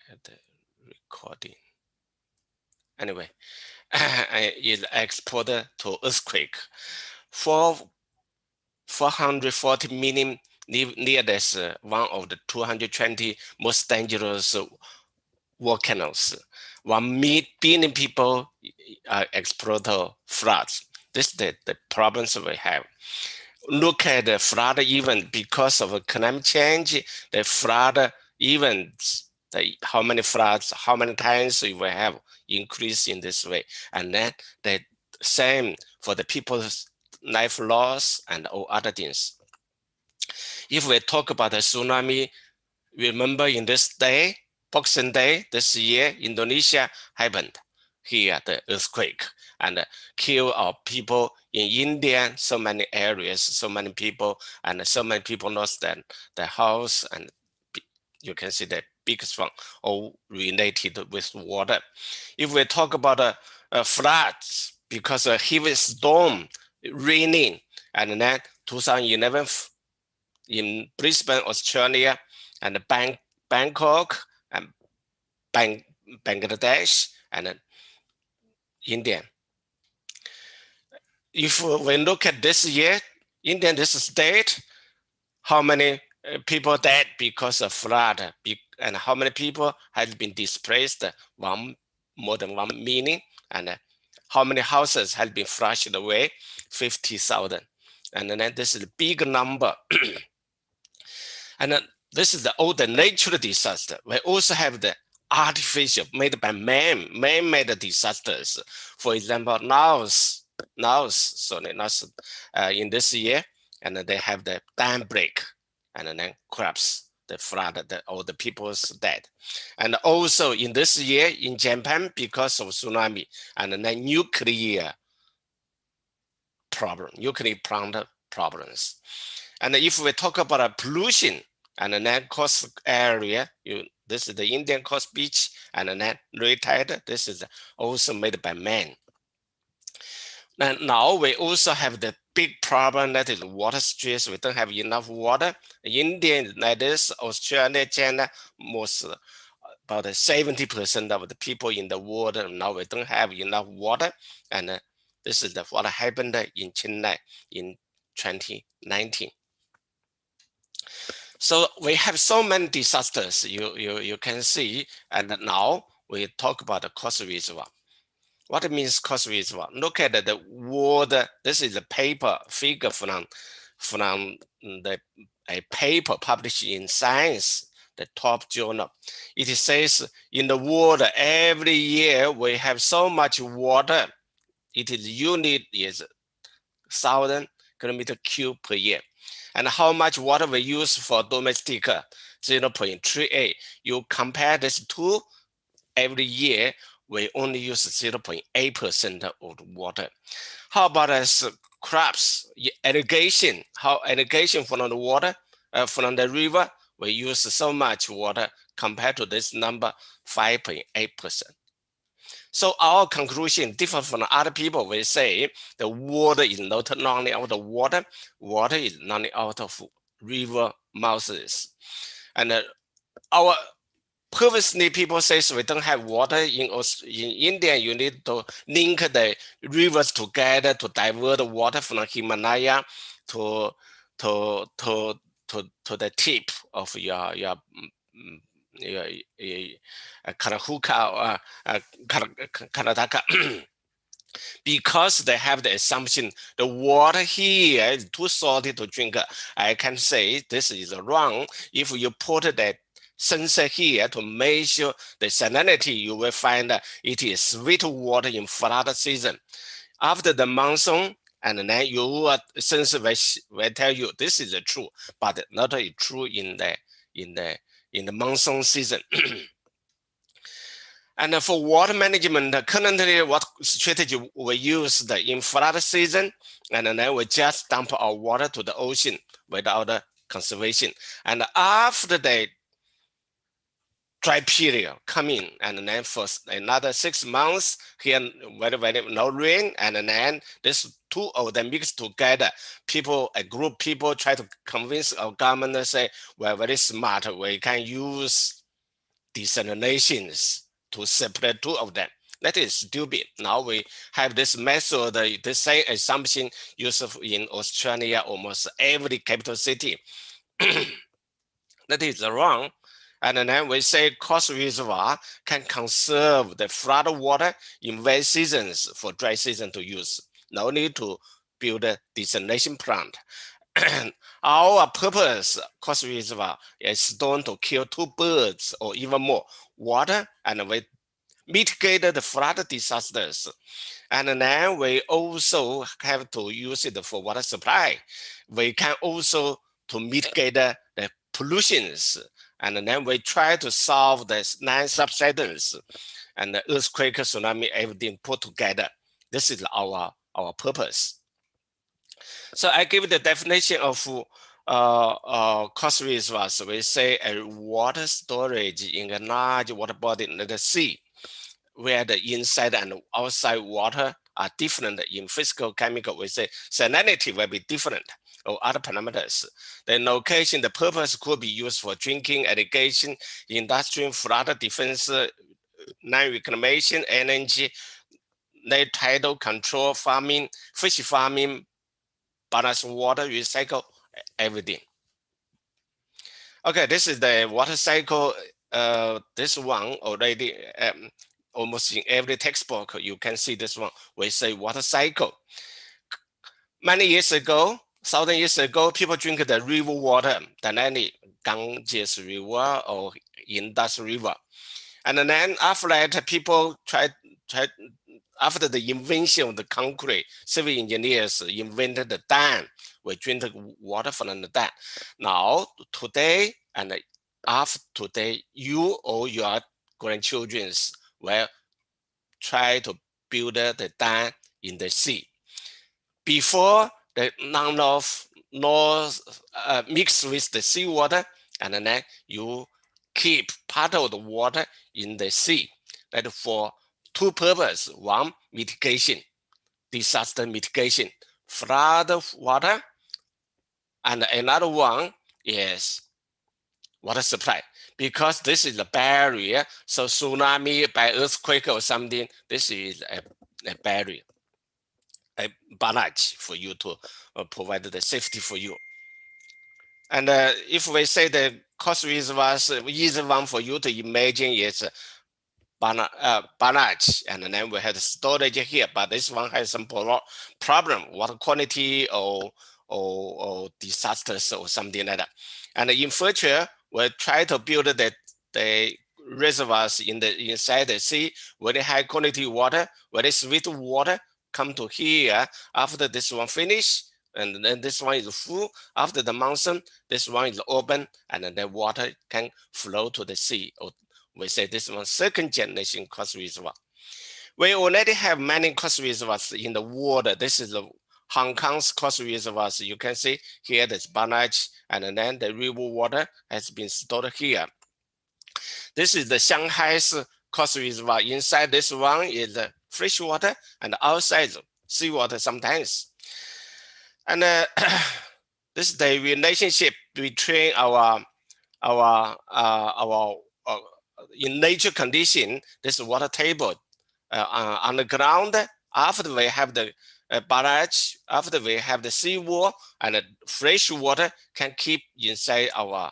had the recording. Anyway, is exported to earthquake. 440 million live near this one of the 220 most dangerous volcanoes. 1 billion people are exposed to floods. This is the problems we have. Look at the flood event because of climate change, the flood events, how many floods, how many times we will have increase in this way. And then the same for the people's life loss and all other things. If we talk about the tsunami, remember in this day, Boxing Day this year, Indonesia happened here, the earthquake, and kill our people in India, so many areas, so many people, and so many people lost their house, and you can see the biggest one, all related with water. If we talk about floods, because a heavy storm raining, and then 2011 in Brisbane, Australia, and Bangkok, and Bangladesh, and India. If we look at this year, India, this state, how many people died because of flood, and how many people have been displaced? More than 1 million, and how many houses have been flushed away? 50,000. And then this is a big number. And then this is all the natural disaster. We also have the artificial, made by man-made disasters. For example, now in this year, and they have the dam break, and then collapse, the flood, all the people's dead. And also in this year in Japan, because of tsunami, and then nuclear plant problems. And if we talk about pollution, and then coast area, this is the Indian coast beach, and then red tide, this is also made by man. And now we also have the big problem that is water stress. We don't have enough water. India, United States, Australia, China, most about 70% of the people in the world now we don't have enough water. And this is what happened in Chennai in 2019. So we have so many disasters you can see. And now we talk about the coast reservoir. What it means coast reservoir? Look at the water. This is a paper figure from a paper published in Science, the top journal. It says in the water every year we have so much water. It is unit is 1,000 kilometer cube per year. And how much water we use for domestic 0.38. You compare this to every year we only use 0.8% of the water. How about as crops, irrigation? How irrigation from the water, from the river, we use so much water compared to this number, 5.8%. So our conclusion different from other people. We say the water is not only out of water, water is not out of river mouths. And our previously, people say we don't have water in India. You need to link the rivers together to divert the water from the Himalaya to the tip of your Karahuka or Karnataka. Because they have the assumption the water here is too salty to drink. I can say this is wrong. If you put the sensor here to measure the salinity, you will find it is sweet water in flood season. After the monsoon, and then your sensor will tell you this is true, but not true in the monsoon season. And for water management, currently what strategy we use in flood season, and then we just dump our water to the ocean without conservation. And after the dry period come in, and then for another 6 months here very no rain, and then this two of them mixed together. A group people try to convince our government to say we're very smart, we can use desalinations to separate two of them. That is stupid. Now we have this method, the same assumption used in Australia, almost every capital city. That is wrong. And then we say coast reservoir can conserve the flood water in wet seasons for dry season to use. No need to build a desalination plant. Our purpose, coast reservoir, is done to kill 2 birds or even more, water, and we mitigate the flood disasters. And then we also have to use it for water supply. We can also to mitigate the pollutions. And then we try to solve the 9 subsidence and the earthquake, tsunami, everything put together. This is our purpose. So I give the definition of coast reservoirs. We say a water storage in a large water body in the sea, where the inside and outside water are different in physical, chemical. We say salinity will be different or other parameters. The location, the purpose could be used for drinking, irrigation, industrial, flood defense, land reclamation, energy, tidal control, farming, fish farming, balance water, recycle, everything. Okay, this is the water cycle. This one already almost in every textbook, you can see this one. We say water cycle. Many years ago, 1,000 years ago, people drink the river water, the Ganges River or Indus River. And then after that, people tried after the invention of the concrete, civil engineers invented the dam. We drink the water from the dam. Now, today, and after today, you or your grandchildren will try to build the dam in the sea. Before, the runoff mixed with the seawater, and then you keep part of the water in the sea. That for two purposes: one, mitigation, disaster mitigation, flood water, and another one is water supply, because this is a barrier. So tsunami, by earthquake or something, this is a barrier, a barrage for you to provide the safety for you. And if we say the cost reservoirs, easy one for you to imagine is barrage, and then we have the storage here, but this one has some problem, water quality or disasters or something like that. And in future, we'll try to build the reservoirs inside the sea, very high quality water, very sweet water, come to here after this one finish, and then this one is full. After the monsoon, this one is open, and then the water can flow to the sea. Or we say this one second generation cost reservoir. We already have many cost reservoirs in the water. This is the Hong Kong's cost reservoirs. You can see here there's barrage, and then the river water has been stored here. This is the Shanghai's cost reservoir. Inside this one is the fresh water, and outside seawater sometimes. And this is the relationship between our in nature condition, this water table on the ground. After we have the barrage, after we have the seawall, and the fresh water can keep inside our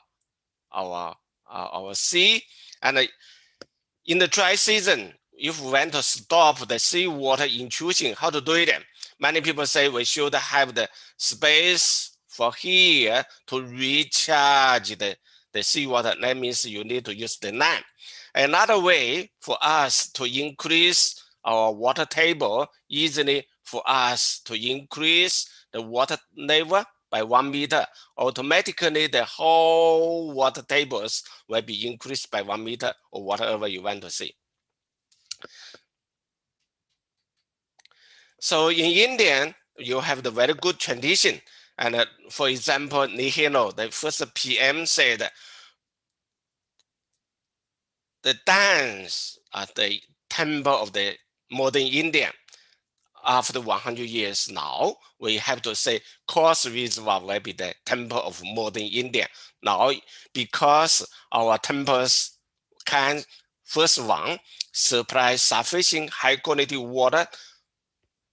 sea. And in the dry season, if we want to stop the seawater intrusion, how to do it? Many people say we should have the space for here to recharge the seawater. That means you need to use the land. Another way for us to increase our water table, easily for us to increase the water level by 1 meter, automatically the whole water tables will be increased by 1 meter or whatever you want to see. So in India, you have the very good tradition. And for example, Nehru, the first PM, said the dams are the temple of the modern India. After 100 years now, we have to say cost reservoir will be the temple of modern India. Now, because our temples can, first one, supply sufficient high quality water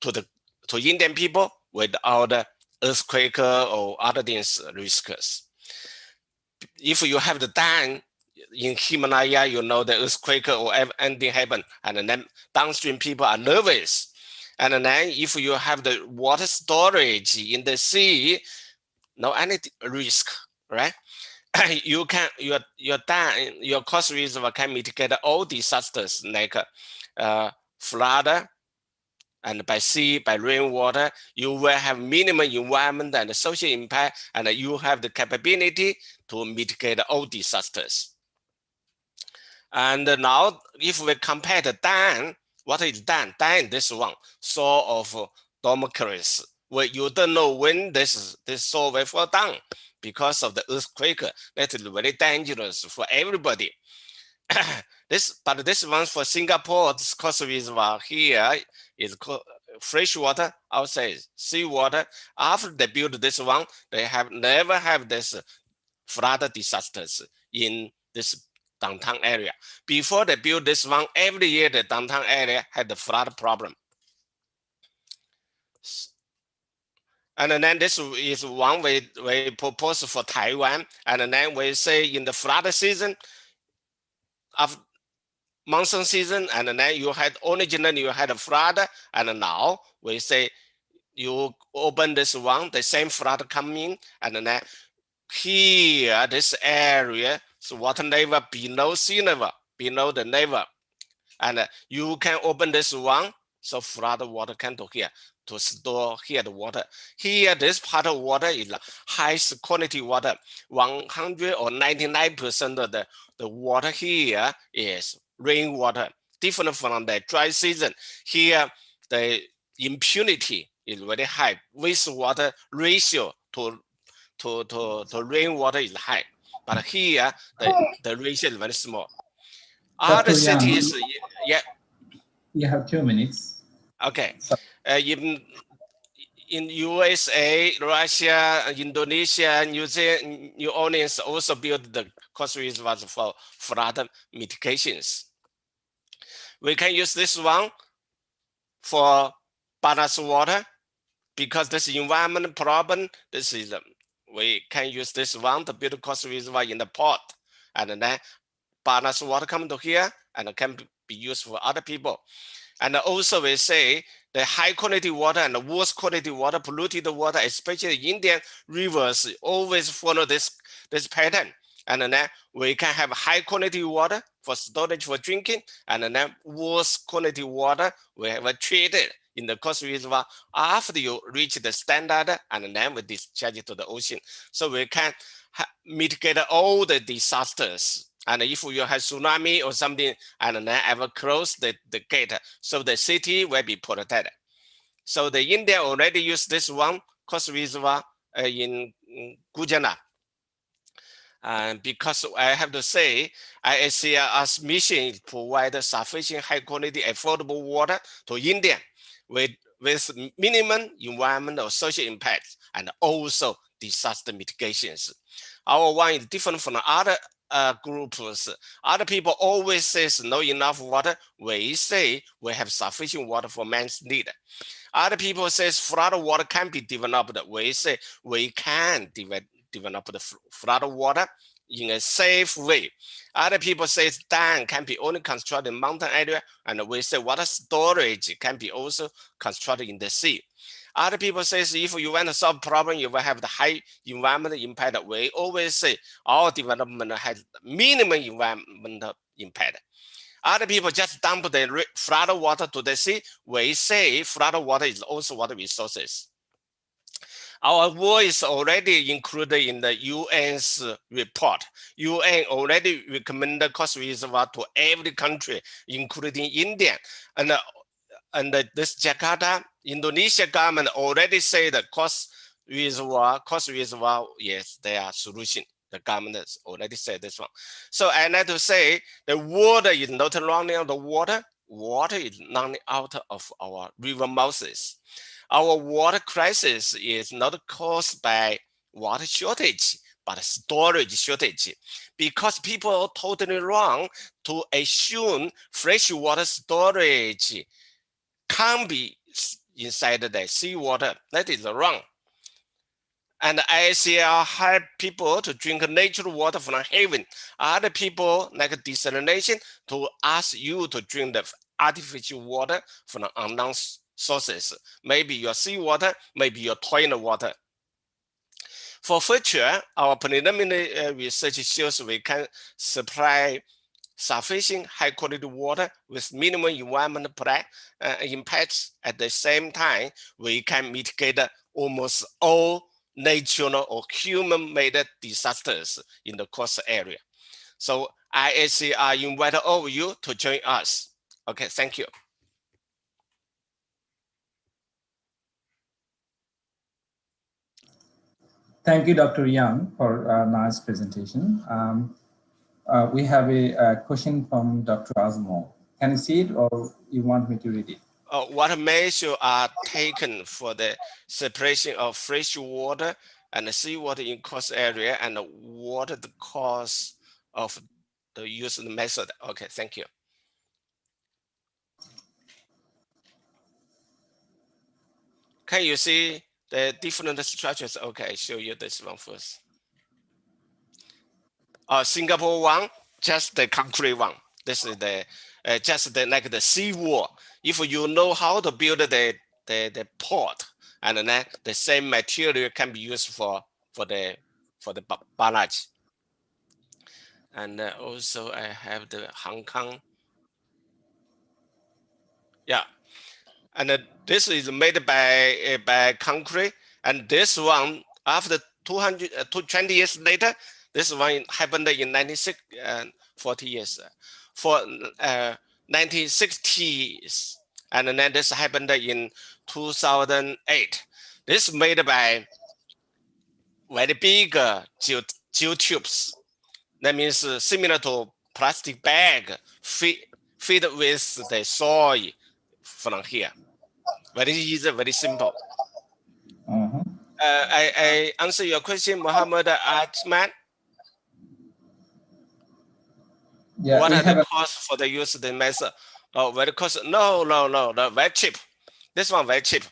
to Indian people without earthquake or other things risks. If you have the dam in Himalaya, you know the earthquake or anything happen, and then downstream people are nervous. And then if you have the water storage in the sea, no any risk, right? You can your cost reservoir can mitigate all disasters like flood, and by sea, by rainwater. You will have minimum environment and social impact, and you have the capability to mitigate all disasters. And now, if we compare the dam, what is dam? Dam, this one, soil of dormitories, where you don't know when this soil will fall down because of the earthquake. That is very dangerous for everybody. But this one for Singapore, this cost reservoir here is called fresh water, outside seawater. After they build this one, they have never have this flood disasters in this downtown area. Before they build this one, every year the downtown area had the flood problem. And then this is one we propose for Taiwan. And then we say in the flood season, of monsoon season, and then you had originally you had a flood, and now we say you open this one, the same flood coming, and then here this area, so water level below sea level, below the level, and you can open this one, so flood water come to here to store here the water. Here this part of water is highest quality water. 100 or 99% of the water here is rainwater, different from the dry season. Here the impurity is very high. Wastewater ratio to rainwater is high. but here the ratio is very small. Dr. Other Yang, cities, yeah. You have 2 minutes. Okay. In USA, Russia, Indonesia, New Zealand, New Orleans also built the cost reservoirs for flood mitigations. We can use this one for ballast water because this environment problem. This is we can use this one to build cost reservoir in the port, and then ballast water come to here and can be used for other people. And also we say the high quality water and the worst quality water, polluted water, especially Indian rivers, always follow this pattern. And then we can have high quality water for storage for drinking, and then worst quality water we have treated in the coast reservoir after you reach the standard, and then we discharge it to the ocean. So we can mitigate all the disasters. And if you have tsunami or something, and then ever close the gate, so the city will be protected. So the India already used this one coast reservoir in Gujarat. And because I have to say, ISCR's mission is to provide sufficient high quality affordable water to India with minimum environmental social impacts and also disaster mitigations. Our one is different from other groups. Other people always say no enough water. We say we have sufficient water for man's need. Other people say flood water can be developed. We say we can develop the flood water in a safe way. Other people say dam can be only constructed in mountain area, and we say water storage can be also constructed in the sea. Other people say if you want to solve problem, you will have the high environmental impact. We always say our development has minimum environmental impact. Other people just dump the flood water to the sea. We say flood water is also water resources. Our voice already included in the UN's report. UN already recommended coast reservoir to every country, including India. And this Jakarta, Indonesia government already say that coast reservoir, yes, they are solution. The government has already said this one. So I like to say the water is not running out of water. Water is running out of our river mouths. Our water crisis is not caused by water shortage, but storage shortage, because people are totally wrong to assume fresh water storage can't be inside the seawater. That is wrong. And ICL help people to drink natural water from heaven. Other people like desalination to ask you to drink the artificial water from unknown sources. Maybe your seawater, maybe your toilet water. For future, our preliminary research shows we can supply sufficient high quality water with minimum environmental impacts. At the same time, we can mitigate almost all natural or human-made disasters in the coast area. So ISCR invite all of you to join us. Okay, thank you. Thank you, Dr. Yang, for a nice presentation. We have a question from Dr. Azmo. Can you see it, or you want me to read it? What measures are taken for the separation of fresh water and seawater in coast area, and what are the costs of the use of the method? Okay, thank you. Can you see the different structures? Okay, I show you this one first. Singapore one, just the concrete one. This is the just the like the sea wall. If you know how to build the port, and then the same material can be used for the barrage. And also I have the Hong Kong. Yeah, and this is made by concrete, and this one after 20 years later, this one happened in 40 years for 1960s, and then this happened in 2008. This made by very big geotubes, That means similar to plastic bag feed with the soil from here. Very easy, very simple. I answer your question, Muhammad Ahmad. Yeah, what are the costs for the use of the method? Oh, very cost? No, very cheap. This one very cheap.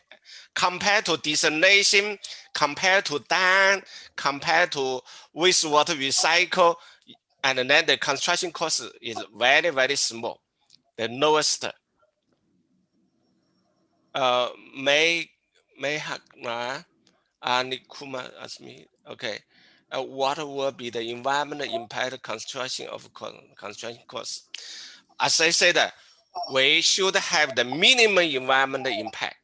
Compared to desalination, compared to dam, compared to wastewater recycle, and then the construction cost is very, very small. The lowest. May Nikuma asked me, okay, what will be the environmental impact construction of construction costs? As I said, we should have the minimum environmental impact.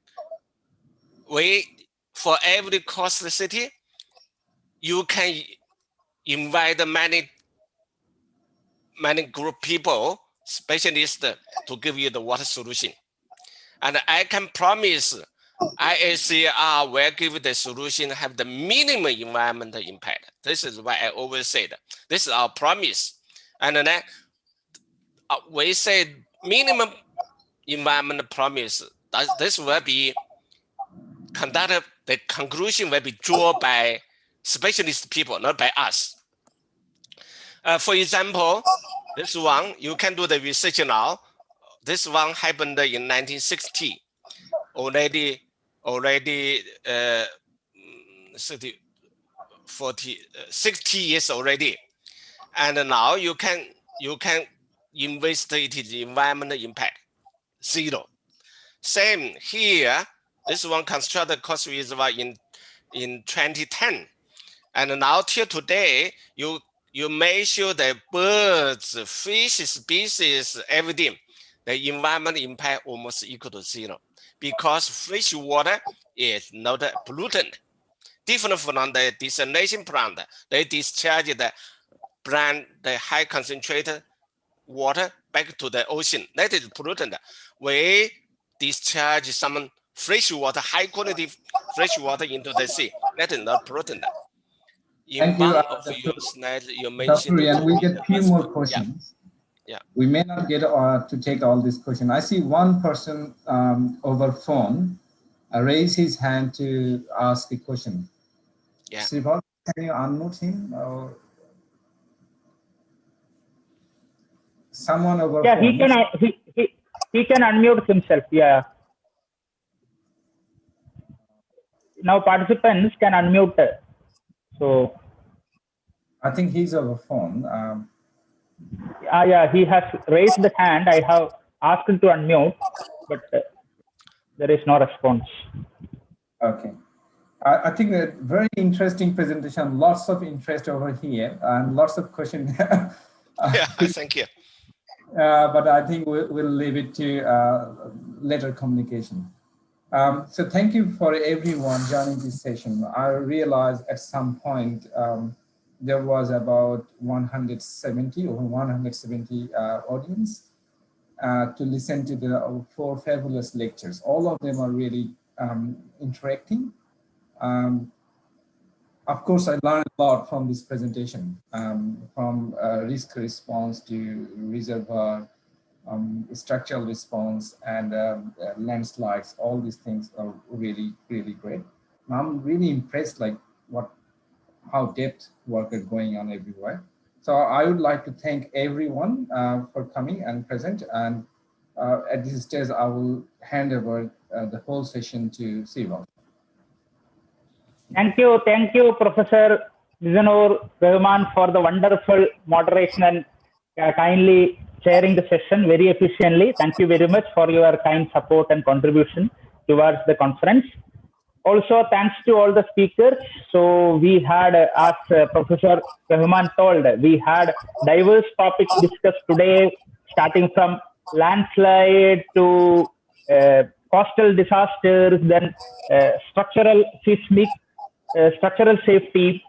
For every cost city, you can invite many group people, specialists, to give you the water solution. And I can promise IACR will give the solution have the minimum environmental impact. This is what I always said. This is our promise. And then we say minimum environmental promise. This will be conducted, the conclusion will be drawn by specialist people, not by us. For example, this one, you can do the research now. This one happened in 1960. Already 60 years already. And now you can investigate the environmental impact, 0. Same here, this one constructed cost reservoir in 2010. And now till today, you measure the birds, fish species, everything. The environmental impact almost equal to 0 because fresh water is not a pollutant. Different from the desalination plant, they discharge the high concentrated water back to the ocean. That is pollutant. We discharge some fresh water, high quality fresh water into the sea. That is not pollutant. Thank you, Dr. Rian. We get few more questions. Yeah. We may not get to take all these questions. I see one person over phone raise his hand to ask a question. Yeah. Srival, can you unmute him? Or someone over phone? He can unmute himself. Yeah. Now participants can unmute. So I think he's over phone. Yeah, he has raised the hand. I have asked him to unmute, but there is no response. Okay. I think a very interesting presentation, lots of interest over here and lots of questions. Yeah, thank you. But I think we'll leave it to later communication. So thank you for everyone joining this session. I realized at some point there was about 170 audience to listen to the 4 fabulous lectures. All of them are really interacting. Of course, I learned a lot from this presentation, from risk response to reservoir, structural response, and landslides. All these things are really, really great. I'm really impressed, like how depth work is going on everywhere. So I would like to thank everyone for coming and present. And at this stage, I will hand over the whole session to Siva. Thank you, Professor Mizanur Rahman, for the wonderful moderation and kindly chairing the session very efficiently. Thank you very much for your kind support and contribution towards the conference. Also, thanks to all the speakers. So we had, as Professor Rahman told, we had diverse topics discussed today, starting from landslide to coastal disasters, then structural seismic, structural safety,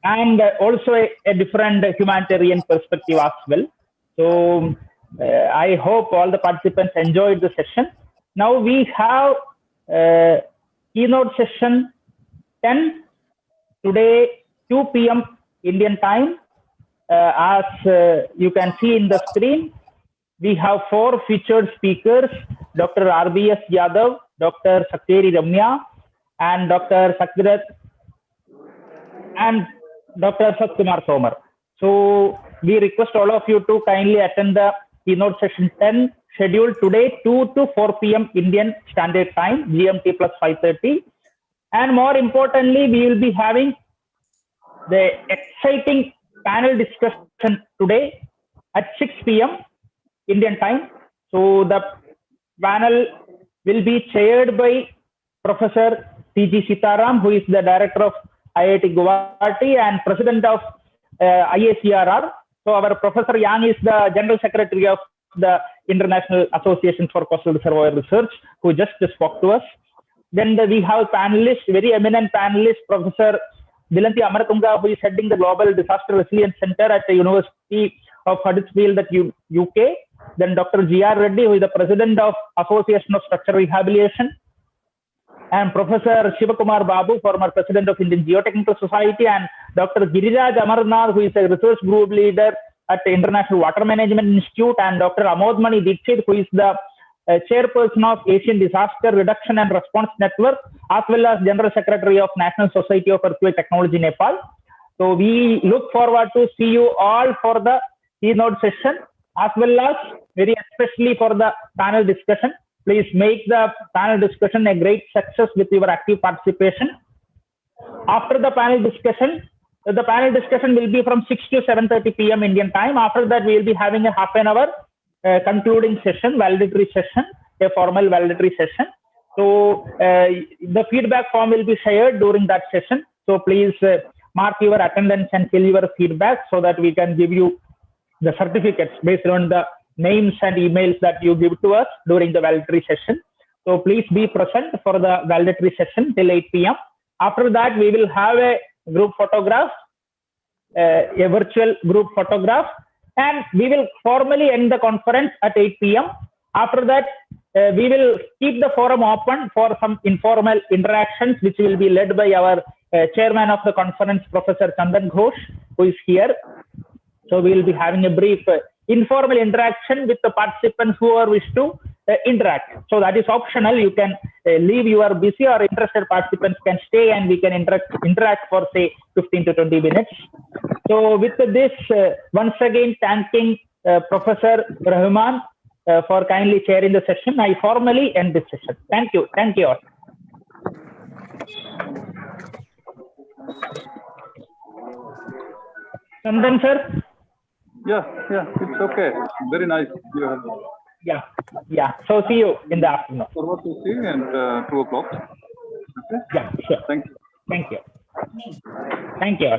and also a different humanitarian perspective as well. So I hope all the participants enjoyed the session. Now we have keynote session 10 today, 2 p.m. Indian time. as you can see in the screen, we have 4 featured speakers, Dr. RBS Yadav, Dr. Sakteri Ramya, and Dr. Sakvirat, and Dr. Satkumar Somar. So we request all of you to kindly attend the keynote session 10, scheduled today 2 to 4 p.m. Indian Standard Time, GMT plus 5:30. And more importantly, we will be having the exciting panel discussion today at 6 p.m. Indian time. So the panel will be chaired by Professor T.G. Sitaram, who is the director of IIT Guwahati and president of IACRR. So our Professor Yang is the general secretary of the International Association for Coastal Reservoir Research, who just spoke to us. Then we have panelists, very eminent panelist, Professor Dilanti Amaratunga, who is heading the Global Disaster Resilience Center at the University of Huddersfield at UK. Then Dr. G.R. Reddy, who is the president of Association of Structural Rehabilitation. And Professor Shivakumar Babu, former president of Indian Geotechnical Society. And Dr. Giriraj Amarnath, who is a research group leader at the International Water Management Institute. And Dr. Amodmani Dikshit, who is the chairperson of Asian Disaster Reduction and Response Network, as well as General Secretary of National Society of Earthquake Technology, Nepal. So we look forward to see you all for the keynote session, as well as very especially for the panel discussion. Please make the panel discussion a great success with your active participation. After the panel discussion will be from 6 to 7:30 p.m. Indian time. After that, we will be having a half an hour concluding session, validatory session, a formal validatory session. So the feedback form will be shared during that session. So please mark your attendance and fill your feedback so that we can give you the certificates based on the names and emails that you give to us during the validatory session. So please be present for the validatory session till 8 p.m. After that, we will have a group photograph, a virtual group photograph, and we will formally end the conference at 8 p.m. After that, we will keep the forum open for some informal interactions, which will be led by our chairman of the conference, Professor Chandan Ghosh, who is here. So we will be having a brief informal interaction with the participants who are wish to interact. So that is optional. You can leave your busy or interested participants can stay and we can interact for say 15 to 20 minutes. So with this, once again, thanking Professor Rahman for kindly chairing the session. I formally end this session. Thank you. Thank you all. Chandan sir? Yeah, it's okay. Very nice. Yeah. So see you in the afternoon. Forward to see you at 2 o'clock. Okay. Yeah, sure. Thank you. Thank you.